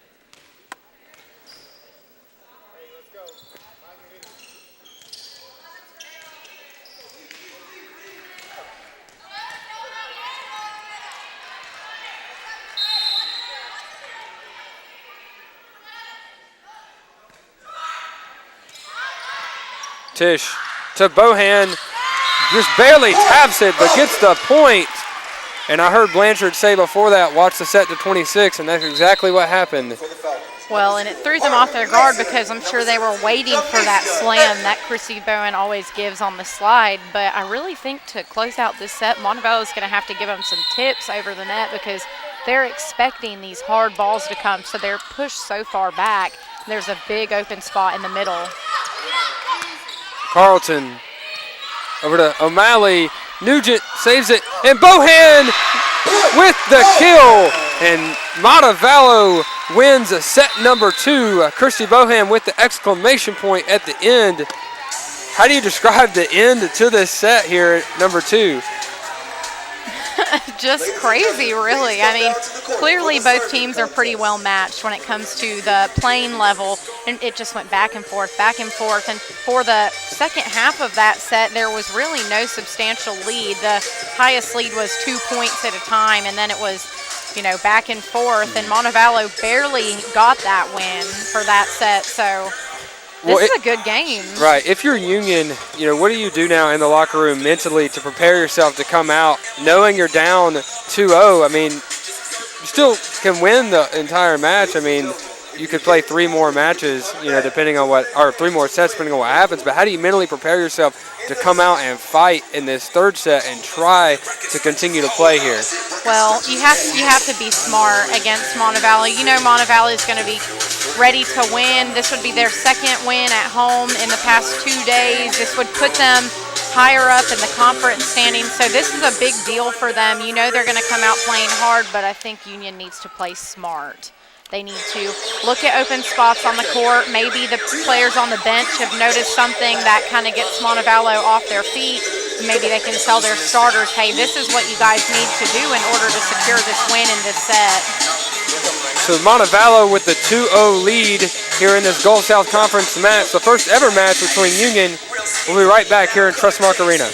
Tish to Bohan, just barely taps it, but gets the point. And I heard Blanchard say before that, watch the set to 26, and that's exactly what happened. Well, and it threw them off their guard because I'm sure they were waiting for that slam that Chrissy Bowen always gives on the slide. But I really think to close out this set, Montevallo is going to have to give them some tips over the net because they're expecting these hard balls to come, so they're pushed so far back. There's a big open spot in the middle. Carlton over to O'Malley. Nugent saves it, and Bohan with the kill. And Montevallo wins set number 2. Christy Bohan with the exclamation point at the end. How do you describe the end to this set here at number 2? Just crazy, really. I mean, clearly both teams are pretty well matched when it comes to the playing level, and it just went back and forth. And for the second half of that set, there was really no substantial lead. The highest lead was 2 points at a time, and then it was, back and forth, and Montevallo barely got that win for that set, so this is a good game. Right. If you're Union, what do you do now in the locker room mentally to prepare yourself to come out knowing you're down 2-0? I mean, you still can win the entire match. I mean, you could play 3 more matches, depending on or 3 more sets, depending on what happens. But how do you mentally prepare yourself to come out and fight in this third set and try to continue to play here? Well, you have to be smart against Montevallo. Montevallo is going to be ready to win. This would be their second win at home in the past 2 days. This would put them higher up in the conference standings. So this is a big deal for them. They're going to come out playing hard, but I think Union needs to play smart. They need to look at open spots on the court. Maybe the players on the bench have noticed something that kind of gets Montevallo off their feet. Maybe they can tell their starters, hey, this is what you guys need to do in order to secure this win in this set. So Montevallo with the 2-0 lead here in this Gulf South Conference match, the first ever match between Union. We'll be right back here in Trustmark Arena.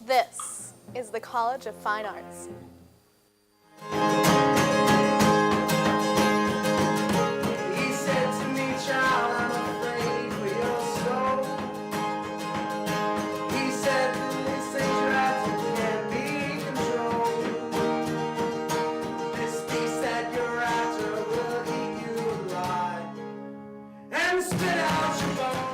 This is the College of Fine Arts. He said to me, child, I'm afraid for your soul. He said, this thing's right, you can't be controlled. This beast that you're after will eat you alive and spit out your bones.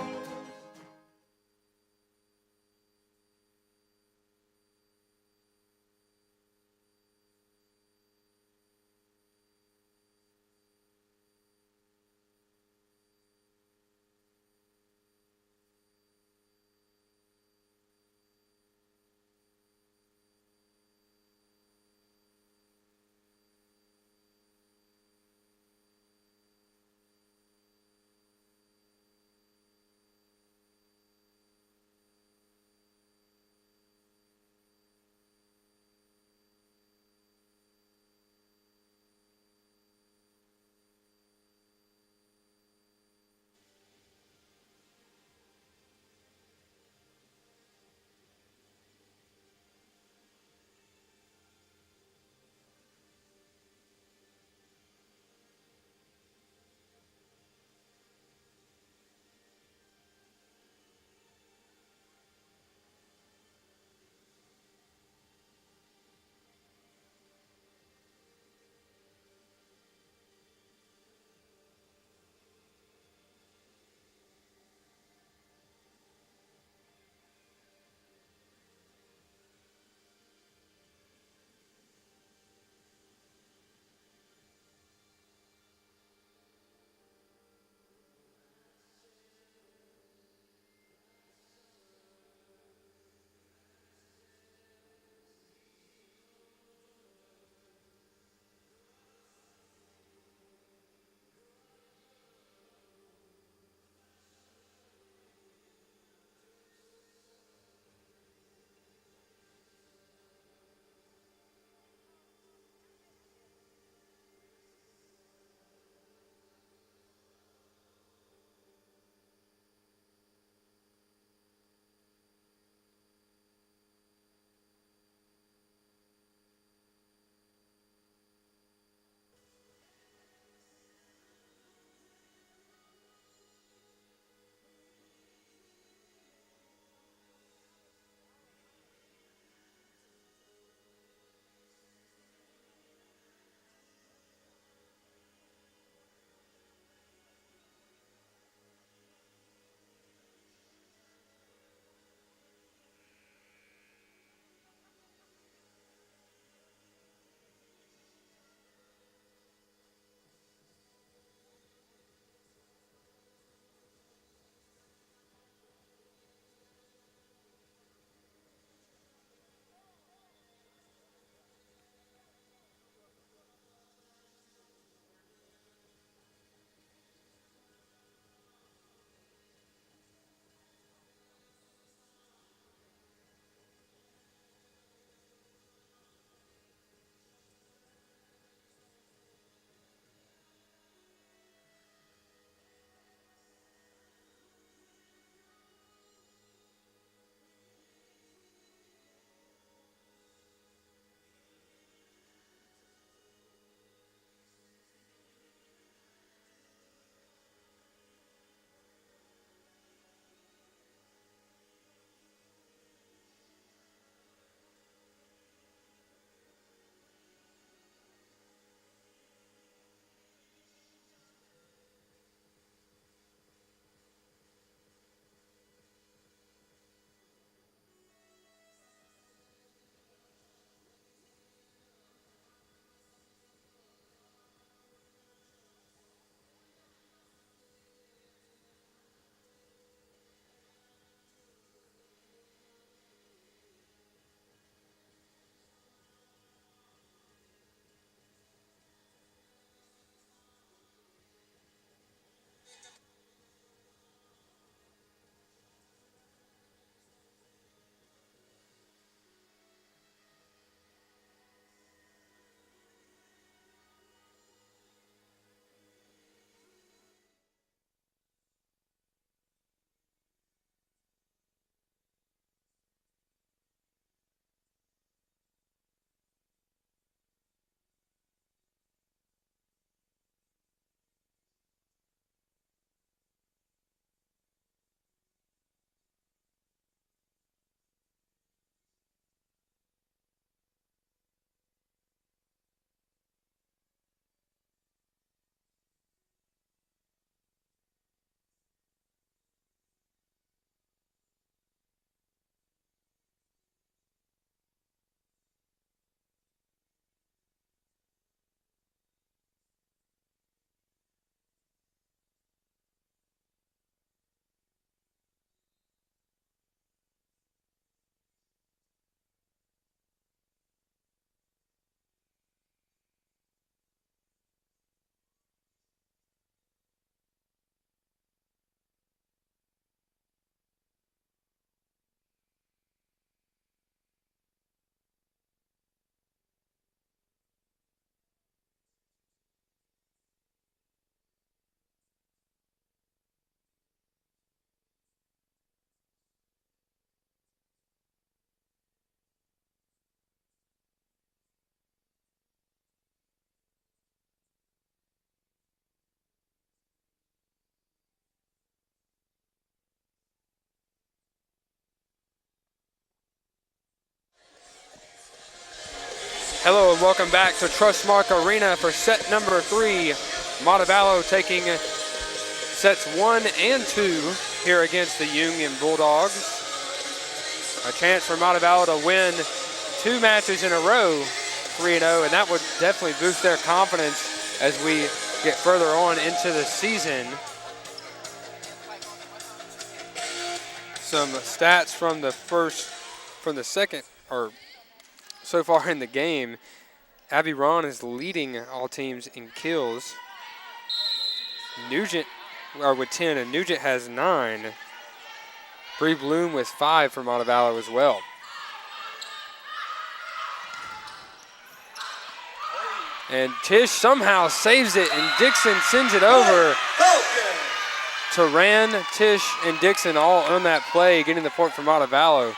Hello and welcome back to Trustmark Arena for set number 3. Montevallo taking sets 1 and 2 here against the Union Bulldogs. A chance for Montevallo to win 2 matches in a row, 3-0, and that would definitely boost their confidence as we get further on into the season. Some stats from the second, or so far in the game. Abby Ron is leading all teams in kills. Nugent with 10, and Nugent has 9. Bree Bloom with 5 for Montevallo as well. And Tish somehow saves it, and Dixon sends it over. Turan, Tish, and Dixon all on that play, getting the point for Montevallo.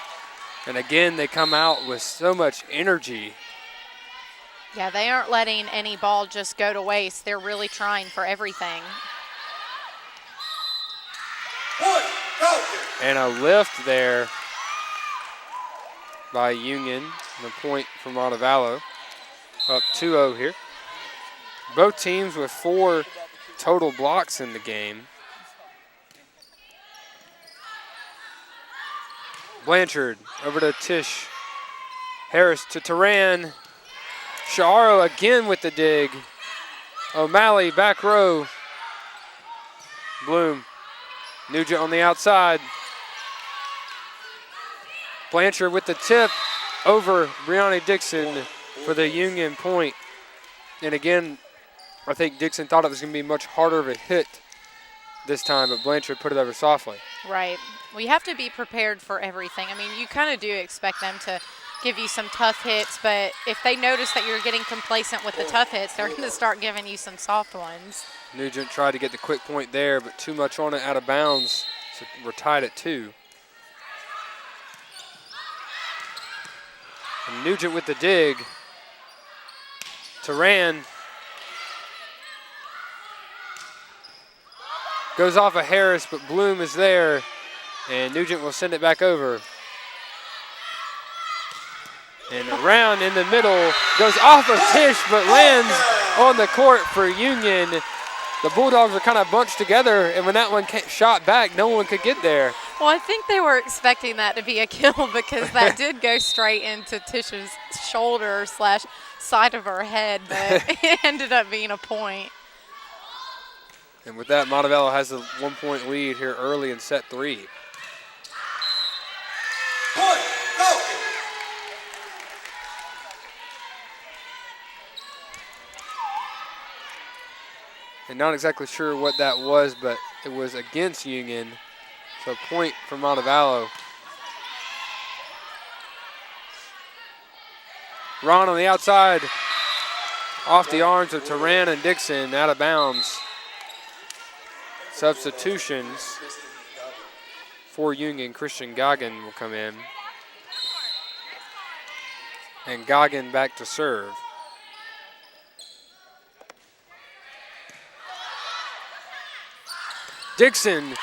And again, they come out with so much energy. Yeah, they aren't letting any ball just go to waste. They're really trying for everything. And a lift there by Union. And a point for Montevallo. Up 2-0 here. Both teams with 4 total blocks in the game. Blanchard over to Tish. Harris to Turan. Sha'aro again with the dig. O'Malley back row. Bloom. Nugent on the outside. Blanchard with the tip over Brianna Dixon for the Union point. And again, I think Dixon thought it was going to be much harder of a hit this time, but Blanchard put it over softly. Right. Well, you have to be prepared for everything. I mean, you kind of do expect them to give you some tough hits, but if they notice that you're getting complacent with the tough hits, they're going to start giving you some soft ones. Nugent tried to get the quick point there, but too much on it out of bounds, so we're tied at 2. And Nugent with the dig. Turan goes off of Harris, but Bloom is there, and Nugent will send it back over. And around in the middle, goes off of Tish, but lands on the court for Union. The Bulldogs are kind of bunched together, and when that one shot back, no one could get there. Well, I think they were expecting that to be a kill because that did go straight into Tish's shoulder / side of her head, but it ended up being a point. And with that, Montevallo has a 1-point lead here early in set 3. And not exactly sure what that was, but it was against Union. So point for Montevallo. Ron on the outside, off the arms of Turan and Dixon, out of bounds. Substitutions for Union. Christian Goggin will come in. And Goggin back to serve. Dixon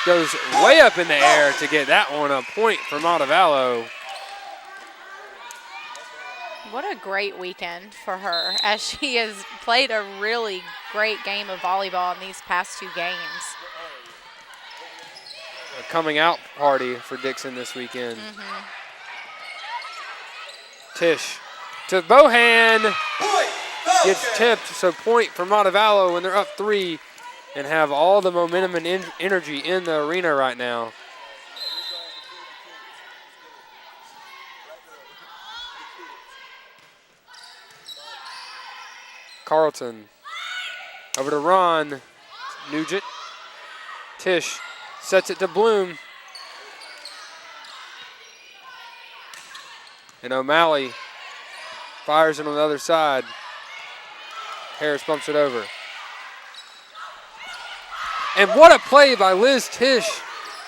goes way up in the air to get that one, a point for Montevallo. What a great weekend for her, as she has played a really great game of volleyball in these past 2 games. A coming out party for Dixon this weekend. Tish to Bohan. Gets tipped, so point for Montevallo when they're up 3 and have all the momentum and energy in the arena right now. Carlton over to Ron. Nugent. Tish sets it to Bloom. And O'Malley fires it on the other side. Harris bumps it over. And what a play by Liz Tish,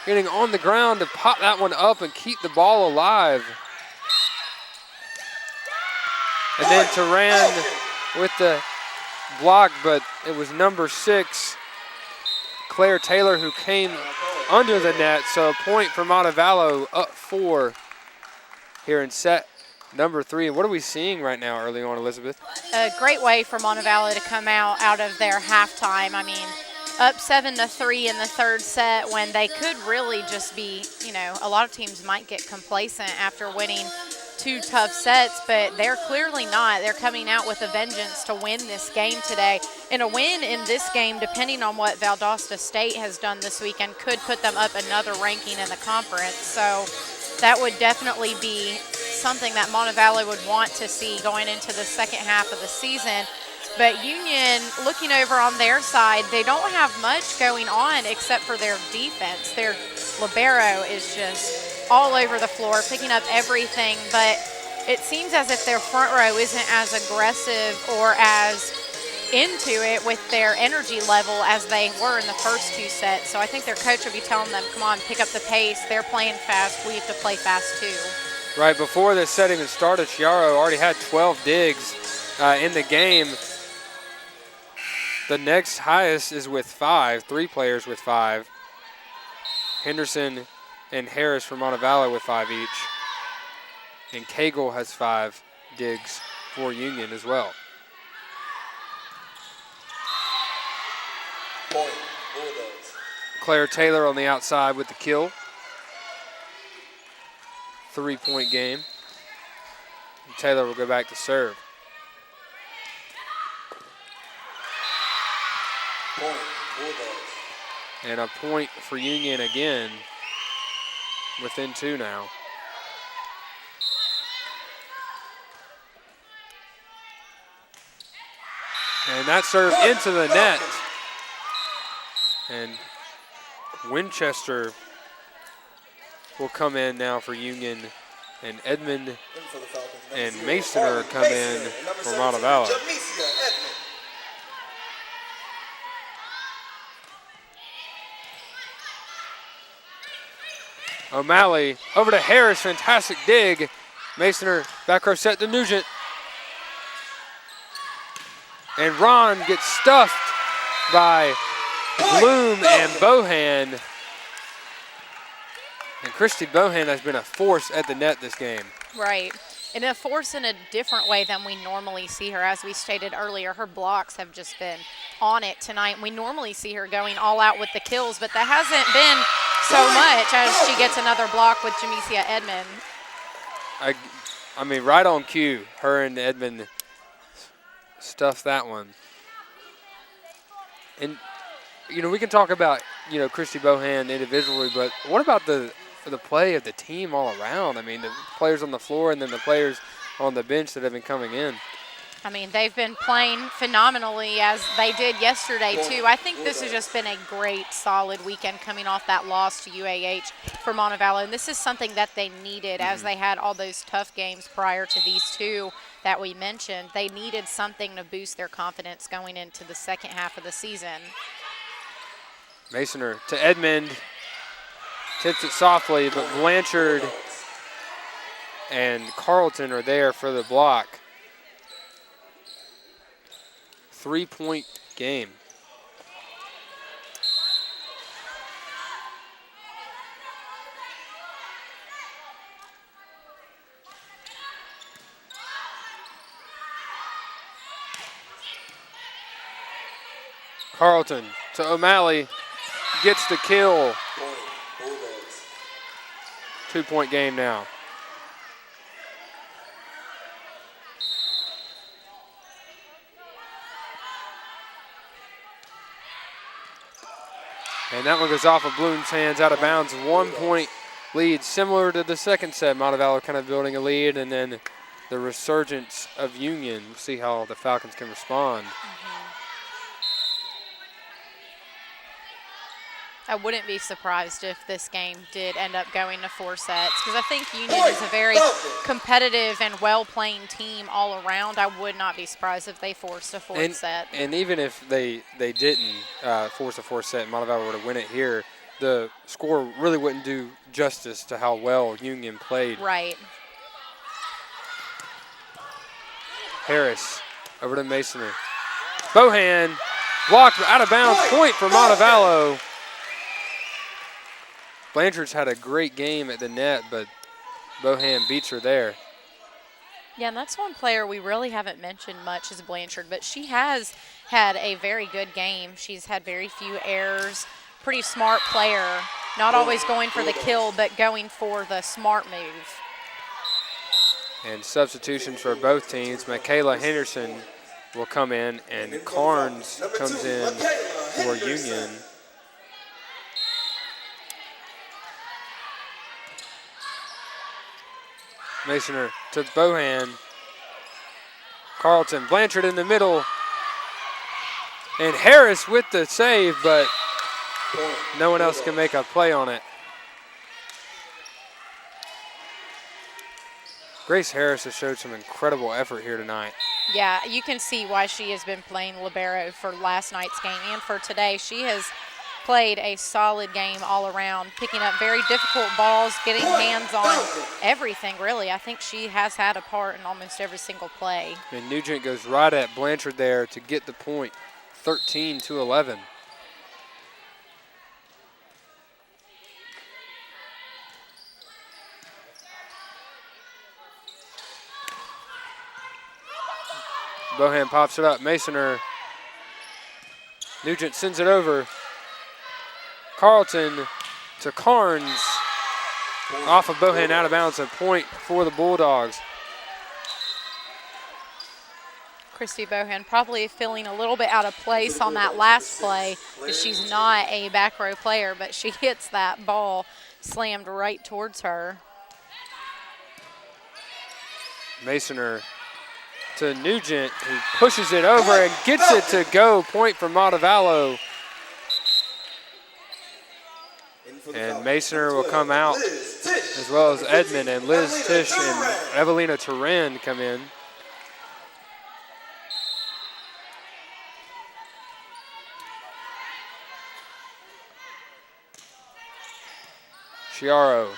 getting on the ground to pop that one up and keep the ball alive. And then Turan with the block, but it was number 6, Claire Taylor, who came under the net. So a point for Montevallo, up 4 here in set number 3. What are we seeing right now early on, Elizabeth? A great way for Montevallo to come out of their halftime. I mean, up 7-3 in the third set when they could really just be, a lot of teams might get complacent after winning 2 tough sets, but they're clearly not. They're coming out with a vengeance to win this game today. And a win in this game, depending on what Valdosta State has done this weekend, could put them up another ranking in the conference. So that would definitely be something that Montevallo would want to see going into the second half of the season. But Union, looking over on their side, they don't have much going on except for their defense. Their libero is just all over the floor, picking up everything, but it seems as if their front row isn't as aggressive or as into it with their energy level as they were in the first 2 sets. So I think their coach will be telling them, come on, pick up the pace. They're playing fast. We have to play fast too. Right, before this set even started, Chiaro already had 12 digs in the game. The next highest is with 5, 3 players with 5. Henderson and Harris from Montevallo with 5 each. And Cagle has 5 digs for Union as well. Point, Bulldogs. Claire Taylor on the outside with the kill. 3-point game. And Taylor will go back to serve. Point, Bulldogs. And a point for Union again. Within 2 now. And that serve into the net. And Winchester will come in now for Union. And Edmond and Masoner come in for Montevallo. O'Malley over to Harris, fantastic dig. Masoner back row set to Nugent. And Ron gets stuffed by Bloom and Bohan. And Christy Bohan has been a force at the net this game. Right. And a force in a different way than we normally see her. As we stated earlier, her blocks have just been on it tonight. We normally see her going all out with the kills, but that hasn't been so much as she gets another block with Jamesia Edmond. I mean, right on cue, her and Edmond stuffed that one. And, we can talk about, Christy Bohan individually, but what about the play of the team all around? I mean, the players on the floor and then the players on the bench that have been coming in. I mean, they've been playing phenomenally as they did yesterday, too. I think this has just been a great, solid weekend coming off that loss to UAH for Montevallo. And this is something that they needed as they had all those tough games prior to these 2 that we mentioned. They needed something to boost their confidence going into the second half of the season. Masoner to Edmond. Tips it softly, but Blanchard and Carlton are there for the block. 3-point game. Carlton to O'Malley, gets the kill. 2-point game now. And that one goes off of Bloom's hands, out of bounds. 1-point lead, similar to the second set. Montevallo kind of building a lead, and then the resurgence of Union. We'll see how the Falcons can respond. I wouldn't be surprised if this game did end up going to 4 sets because I think Union is a very competitive and well-playing team all around. I would not be surprised if they forced a 4th set. And even if they didn't force a 4th set, Montevallo were to win it here, the score really wouldn't do justice to how well Union played. Right. Harris over to Masoner. Bohan blocked out of bounds. Point for Montevallo. Blanchard's had a great game at the net, but Bohan beats her there. Yeah, and that's one player we really haven't mentioned much is Blanchard, but she has had a very good game. She's had very few errors. Pretty smart player. Not always going for the kill, but going for the smart move. And substitutions for both teams. Michaela Henderson will come in, and Carnes comes in for Union. Masoner to Bohan. Carlton, Blanchard in the middle. And Harris with the save, but no one else can make a play on it. Grace Harris has showed some incredible effort here tonight. Yeah, you can see why she has been playing libero for last night's game and for today. She has played a solid game all around, picking up very difficult balls, getting hands on everything, really. I think she has had a part in almost every single play. And Nugent goes right at Blanchard there to get the point, 13-11. Bohan pops it up. Masoner. Nugent sends it over. Carlton to Carnes. Off of Bohan, out of bounds, a point for the Bulldogs. Christy Bohan probably feeling a little bit out of place on that last play because she's not a back row player, but she hits that ball slammed right towards her. Masoner to Nugent, who pushes it over and gets it to go. Point for Montevallo. And Masoner will come out, as well as Edmond, and Liz Tish and Evelina Turan come in. Chiaro.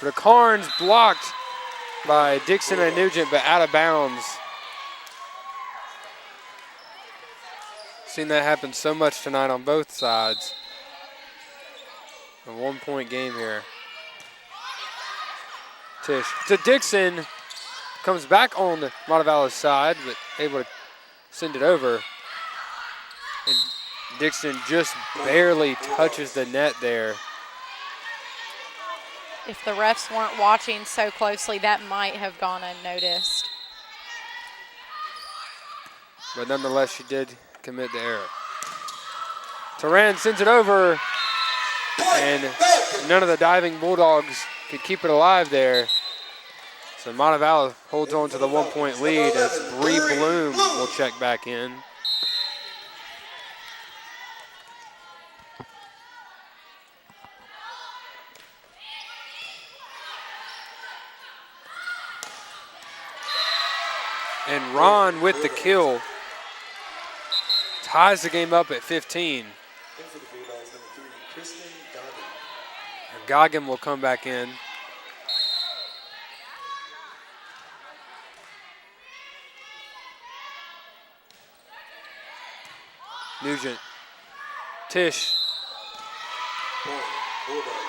The Carnes blocked by Dixon and Nugent, but out of bounds. Seen that happen so much tonight on both sides. A 1-point game here. Tish to Dixon. Comes back on Montevallo's side, but able to send it over. And Dixon just barely touches the net there. If the refs weren't watching so closely, that might have gone unnoticed. But nonetheless, she did commit the error. Turan sends it over, and none of the diving Bulldogs could keep it alive there. So Montevallo holds on to the 1-point lead as Bree Bloom will check back in. And Ron with the kill ties the game up at 15. And Goggin will come back in. Nugent, Tish,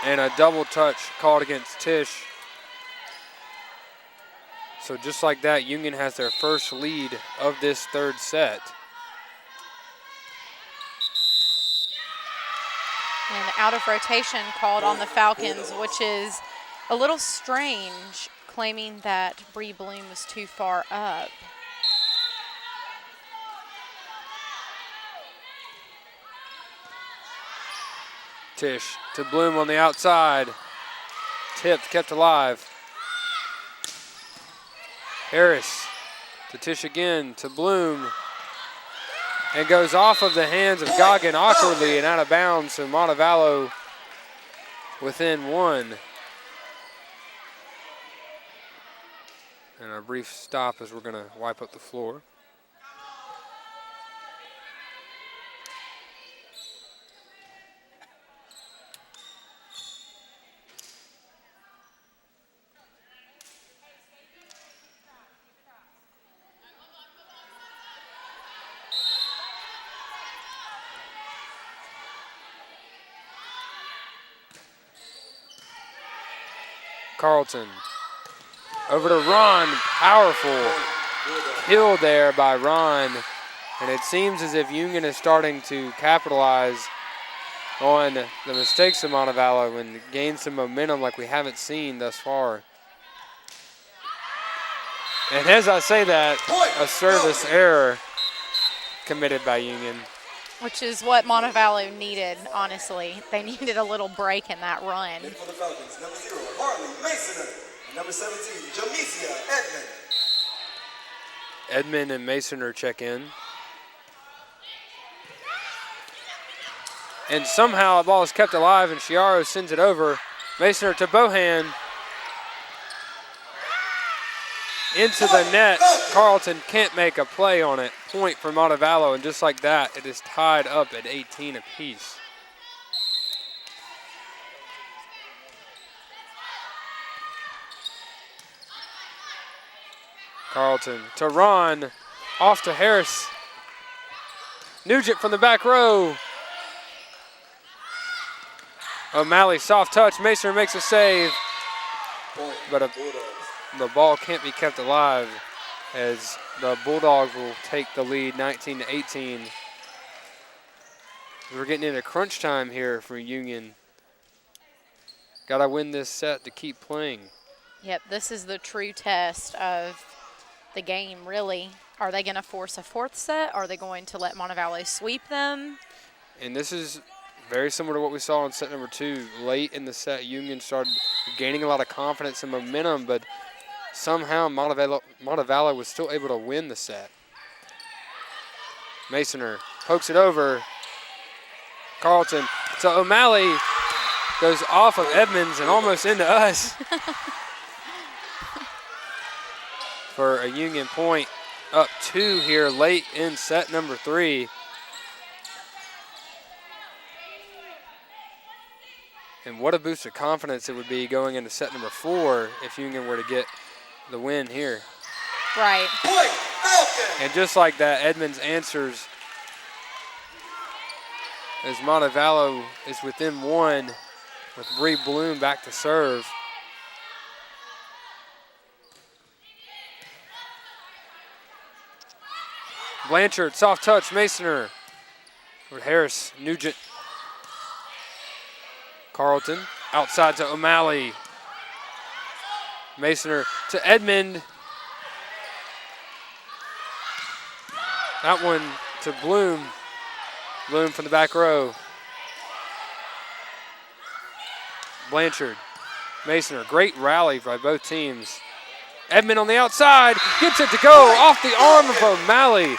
and a double touch called against Tish. So just like that, Union has their first lead of this third set. And out of rotation called on the Falcons, which is a little strange, claiming that Bree Bloom was too far up. Tish to Bloom on the outside. Tipped, kept alive. Harris to Tish again, to Bloom. And goes off of the hands of Goggin awkwardly and out of bounds. So Montevallo within one. And a brief stop as we're going to wipe up the floor. Carlton Over to Ron. Powerful kill there by Ron. And it seems as if Union is starting to capitalize on the mistakes of Montevallo and gain some momentum like we haven't seen thus far. And as I say that, a service error committed by Union. Which is what Montevallo needed, honestly. They needed a little break in that run. For the Falcons, number 0, Harley Masoner. And number 17, Jamesia Edmond. Edmond and Masoner check in. And somehow the ball is kept alive and Chiaro sends it over. Masoner to Bohan. Into the net. Carlton can't make a play on it. Point for Montevallo, and just like that, it is tied up at 18 apiece. Carlton to Ron. Off to Harris. Nugent from the back row. O'Malley, soft touch. Masoner makes a save. But the ball can't be kept alive as the Bulldogs will take the lead 19-18. We're getting into crunch time here for Union. Got to win this set to keep playing. Yep, this is the true test of the game, really. Are they going to force a fourth set? Are they going to let Montevallo sweep them? And this is very similar to what we saw in set number 2. Late in the set, Union started gaining a lot of confidence and momentum, but somehow Montevallo was still able to win the set. Masoner pokes it over. Carlton to O'Malley. Goes off of Edmonds and almost into us. For a Union point. Up 2 here late in set number 3. And what a boost of confidence it would be going into set number 4 if Union were to get the win here. Right. And just like that, Edmonds answers as Montevallo is within 1 with Bree Bloom back to serve. Blanchard, soft touch, Masoner. With Harris, Nugent. Carlton, outside to O'Malley. Masoner to Edmond. That one to Bloom. Bloom from the back row. Blanchard, Masoner, great rally by both teams. Edmond on the outside, gets it to go off the arm of O'Malley.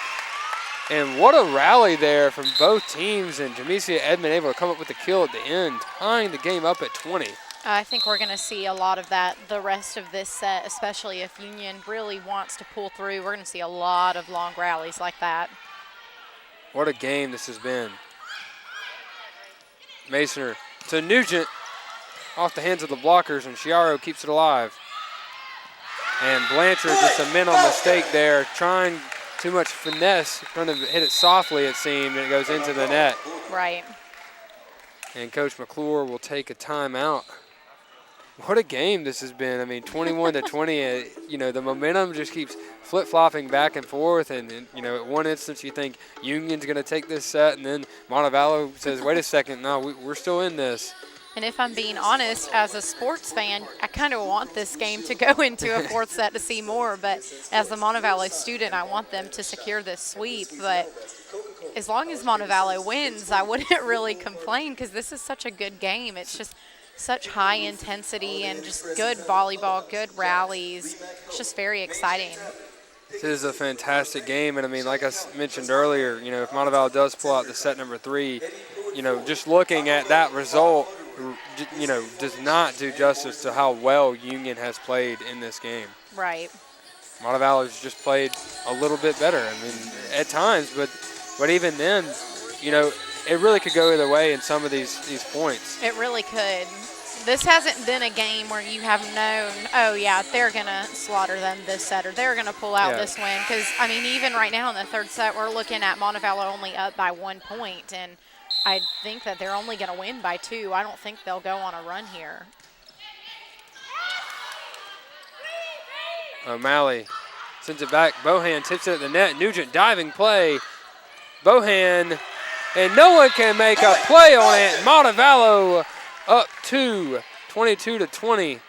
And what a rally there from both teams, and Jamesia Edmond able to come up with the kill at the end, tying the game up at 20. I think we're going to see a lot of that the rest of this set, especially if Union really wants to pull through. We're going to see a lot of long rallies like that. What a game this has been. Masoner to Nugent, off the hands of the blockers, and Chiaro keeps it alive. And Blanchard just a mental mistake there, trying too much finesse, trying to hit it softly, it seemed, and it goes into the net. Right. And Coach McClure will take a timeout. What a game this has been. I mean, 21-20, you know, the momentum just keeps flip-flopping back and forth. And, you know, at one instance you think Union's going to take this set, and then Montevallo says, wait a second, no, we're still in this. And if I'm being honest, as a sports fan, I kind of want this game to go into a fourth set to see more. But as a Montevallo student, I want them to secure this sweep. But as long as Montevallo wins, I wouldn't really complain because this is such a good game. It's just such high intensity and just good volleyball, good rallies. It's just very exciting. This is a fantastic game. And, I mean, like I mentioned earlier, you know, if Montevallo does pull out the set number 3, you know, just looking at that result, you know, does not do justice to how well Union has played in this game. Right. Montevallo's just played a little bit better. I mean, at times, but even then, you know, it really could go either way in some of these points. It really could. This hasn't been a game where you have known, oh, yeah, they're going to slaughter them this set or they're going to pull out this win. Because, I mean, even right now in the third set, we're looking at Montevallo only up by 1 point, and I think that they're only going to win by 2. I don't think they'll go on a run here. O'Malley sends it back. Bohan tips it at the net. Nugent diving play. Bohan, and no one can make a play on it. Montevallo up 22-20.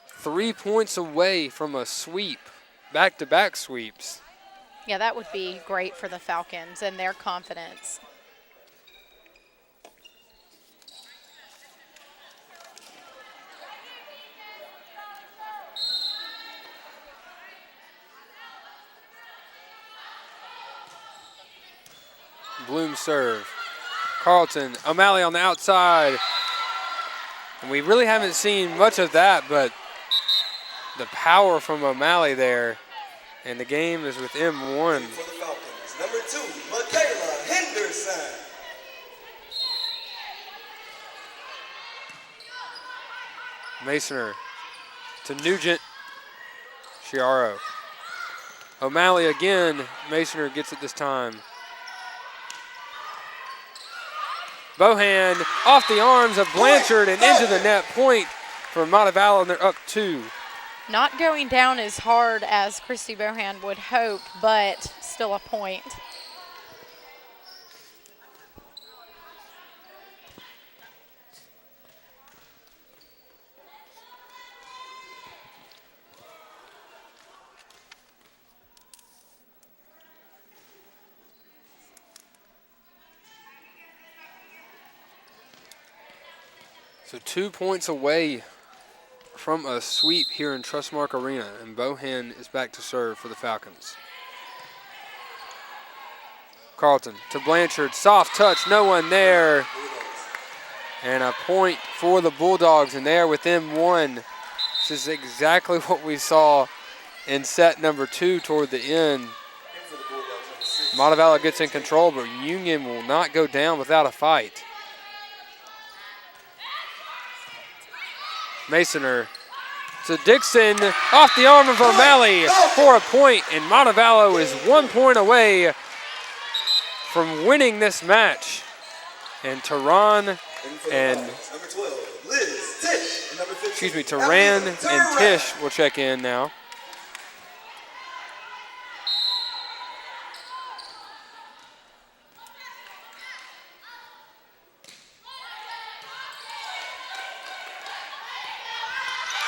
3 points away from a sweep, back-to-back sweeps. Yeah, that would be great for the Falcons and their confidence. Bloom serve. Carlton, O'Malley on the outside. And we really haven't seen much of that, but the power from O'Malley there. And the game is with M1. For the Falcons, number 2, Michaela Henderson. Masoner to Nugent. Chiaro. O'Malley again. Masoner gets it this time. Bohan off the arms of Blanchard and into the net. Point for Montevallo, and they're up 2. Not going down as hard as Christy Bohan would hope, but still a point. So 2 points away from a sweep here in Trustmark Arena, and Bohan is back to serve for the Falcons. Carlton to Blanchard, soft touch, no one there. And a point for the Bulldogs, and they are within 1. This is exactly what we saw in set number 2 toward the end. Montevallo gets in control, but Union will not go down without a fight. Masoner to Dixon, off the arm of O'Malley for a point, and Montevallo is 1 point away from winning this match. And Tehran and Tehran and Tish will check in now.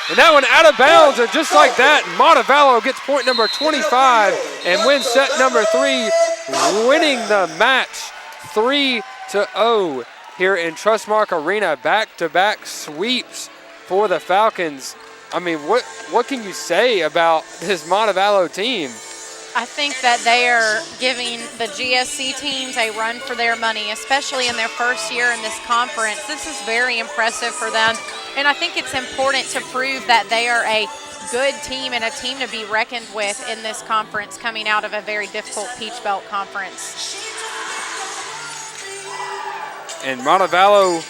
And that one out of bounds, and just like that, Montevallo gets point number 25 and wins set number 3, winning the match 3-0 here in Trustmark Arena. Back-to-back sweeps for the Falcons. I mean, what can you say about this Montevallo team? I think that they are giving the GSC teams a run for their money, especially in their first year in this conference. This is very impressive for them, and I think it's important to prove that they are a good team and a team to be reckoned with in this conference coming out of a very difficult Peach Belt conference. And Montevallo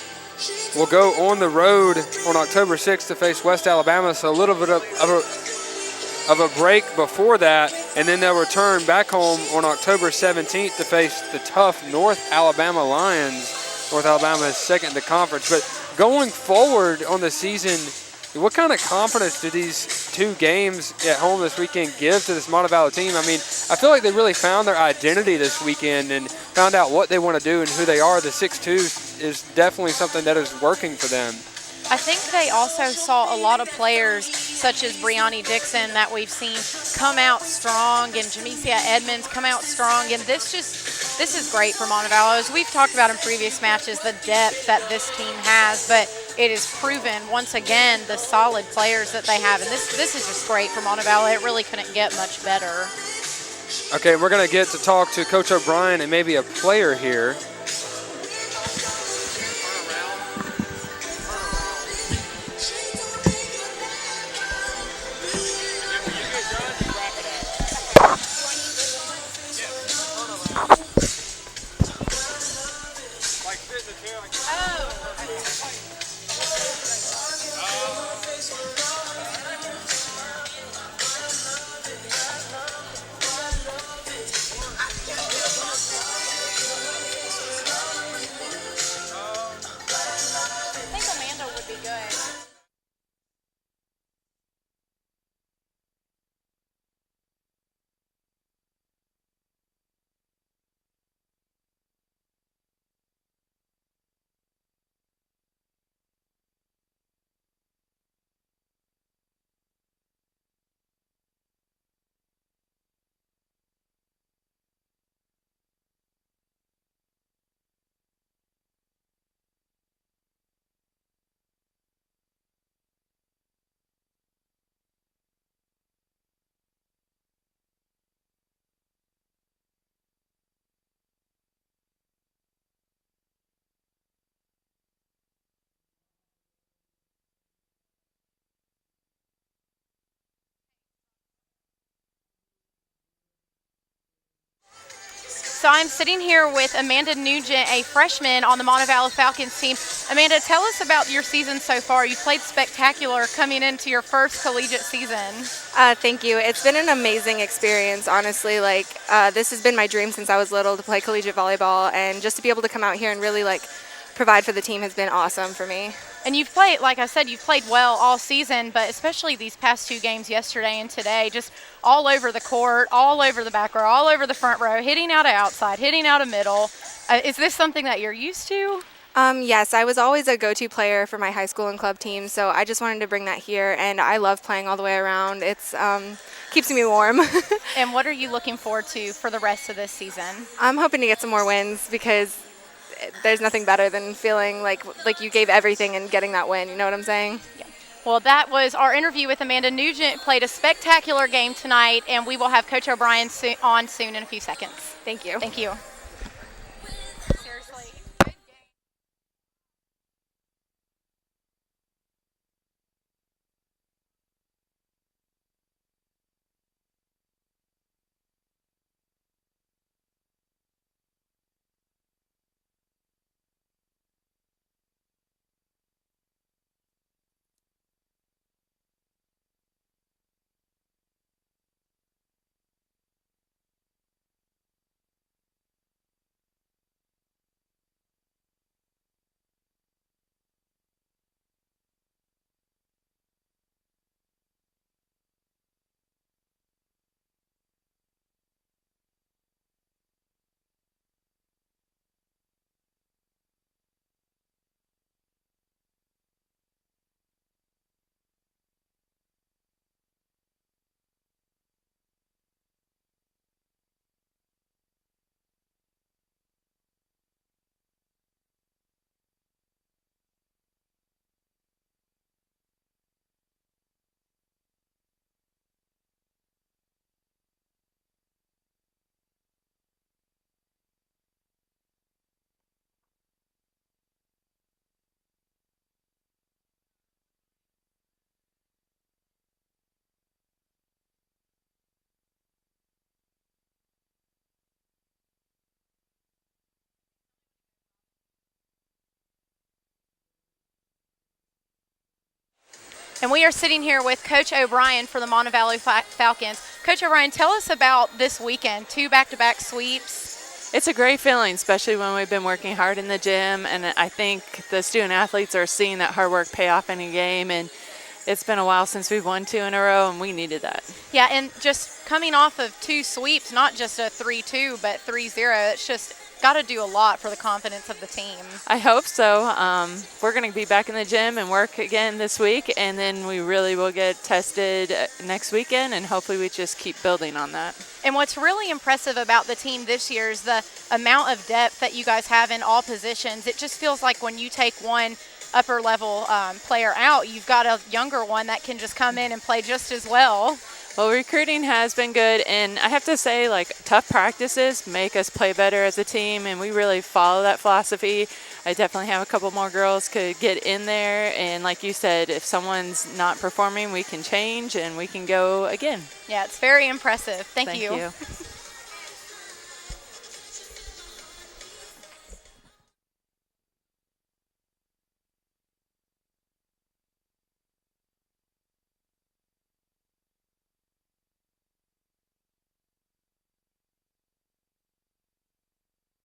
will go on the road on October 6th to face West Alabama, so a little bit of a break before that, and then they'll return back home on October 17th to face the tough North Alabama Lions. North Alabama is second in the conference. But going forward on the season, what kind of confidence do these 2 games at home this weekend give to this Montevallo team? I mean, I feel like they really found their identity this weekend and found out what they want to do and who they are. The 6-2 is definitely something that is working for them. I think they also saw a lot of players such as Brianni Dixon that we've seen come out strong, and Jamesia Edmonds come out strong, and this is great for Montevallo. As we've talked about in previous matches, the depth that this team has, but it is proven once again the solid players that they have, and this is just great for Montevallo. It really couldn't get much better. Okay, we're going to get to talk to Coach O'Brien and maybe a player here. So I'm sitting here with Amanda Nugent, a freshman on the Montevallo Falcons team. Amanda, tell us about your season so far. You played spectacular coming into your first collegiate season. Thank you. It's been an amazing experience, honestly. This has been my dream since I was little, to play collegiate volleyball, and just to be able to come out here and really provide for the team has been awesome for me. And you've played, like I said, you've played well all season, but especially these past 2 games, yesterday and today, just all over the court, all over the back row, all over the front row, hitting out of outside, hitting out of middle. Is this something that you're used to? Yes, I was always a go-to player for my high school and club team, so I just wanted to bring that here, and I love playing all the way around. It's keeps me warm. And what are you looking forward to for the rest of this season? I'm hoping to get some more wins, because there's nothing better than feeling like you gave everything and getting that win. You know what I'm saying? Yeah. Well, that was our interview with Amanda Nugent. Played a spectacular game tonight, and we will have Coach O'Brien on soon in a few seconds. Thank you. Thank you. And we are sitting here with Coach O'Brien for the Montevallo Falcons. Coach O'Brien, tell us about this weekend, 2 back-to-back sweeps. It's a great feeling, especially when we've been working hard in the gym, and I think the student athletes are seeing that hard work pay off in a game, and it's been a while since we've won 2 in a row, and we needed that. Yeah, and just coming off of 2 sweeps, not just a 3-2, but 3-0, it's just got to do a lot for the confidence of the team. I hope so. We're going to be back in the gym and work again this week, and then we really will get tested next weekend, and hopefully we just keep building on that. And what's really impressive about the team this year is the amount of depth that you guys have in all positions. It just feels like when you take one upper level player out, you've got a younger one that can just come in and play just as well. Well, recruiting has been good, and I have to say, tough practices make us play better as a team, and we really follow that philosophy. I definitely have a couple more girls could get in there, and like you said, if someone's not performing, we can change and we can go again. Yeah, it's very impressive. Thank you. Thank you.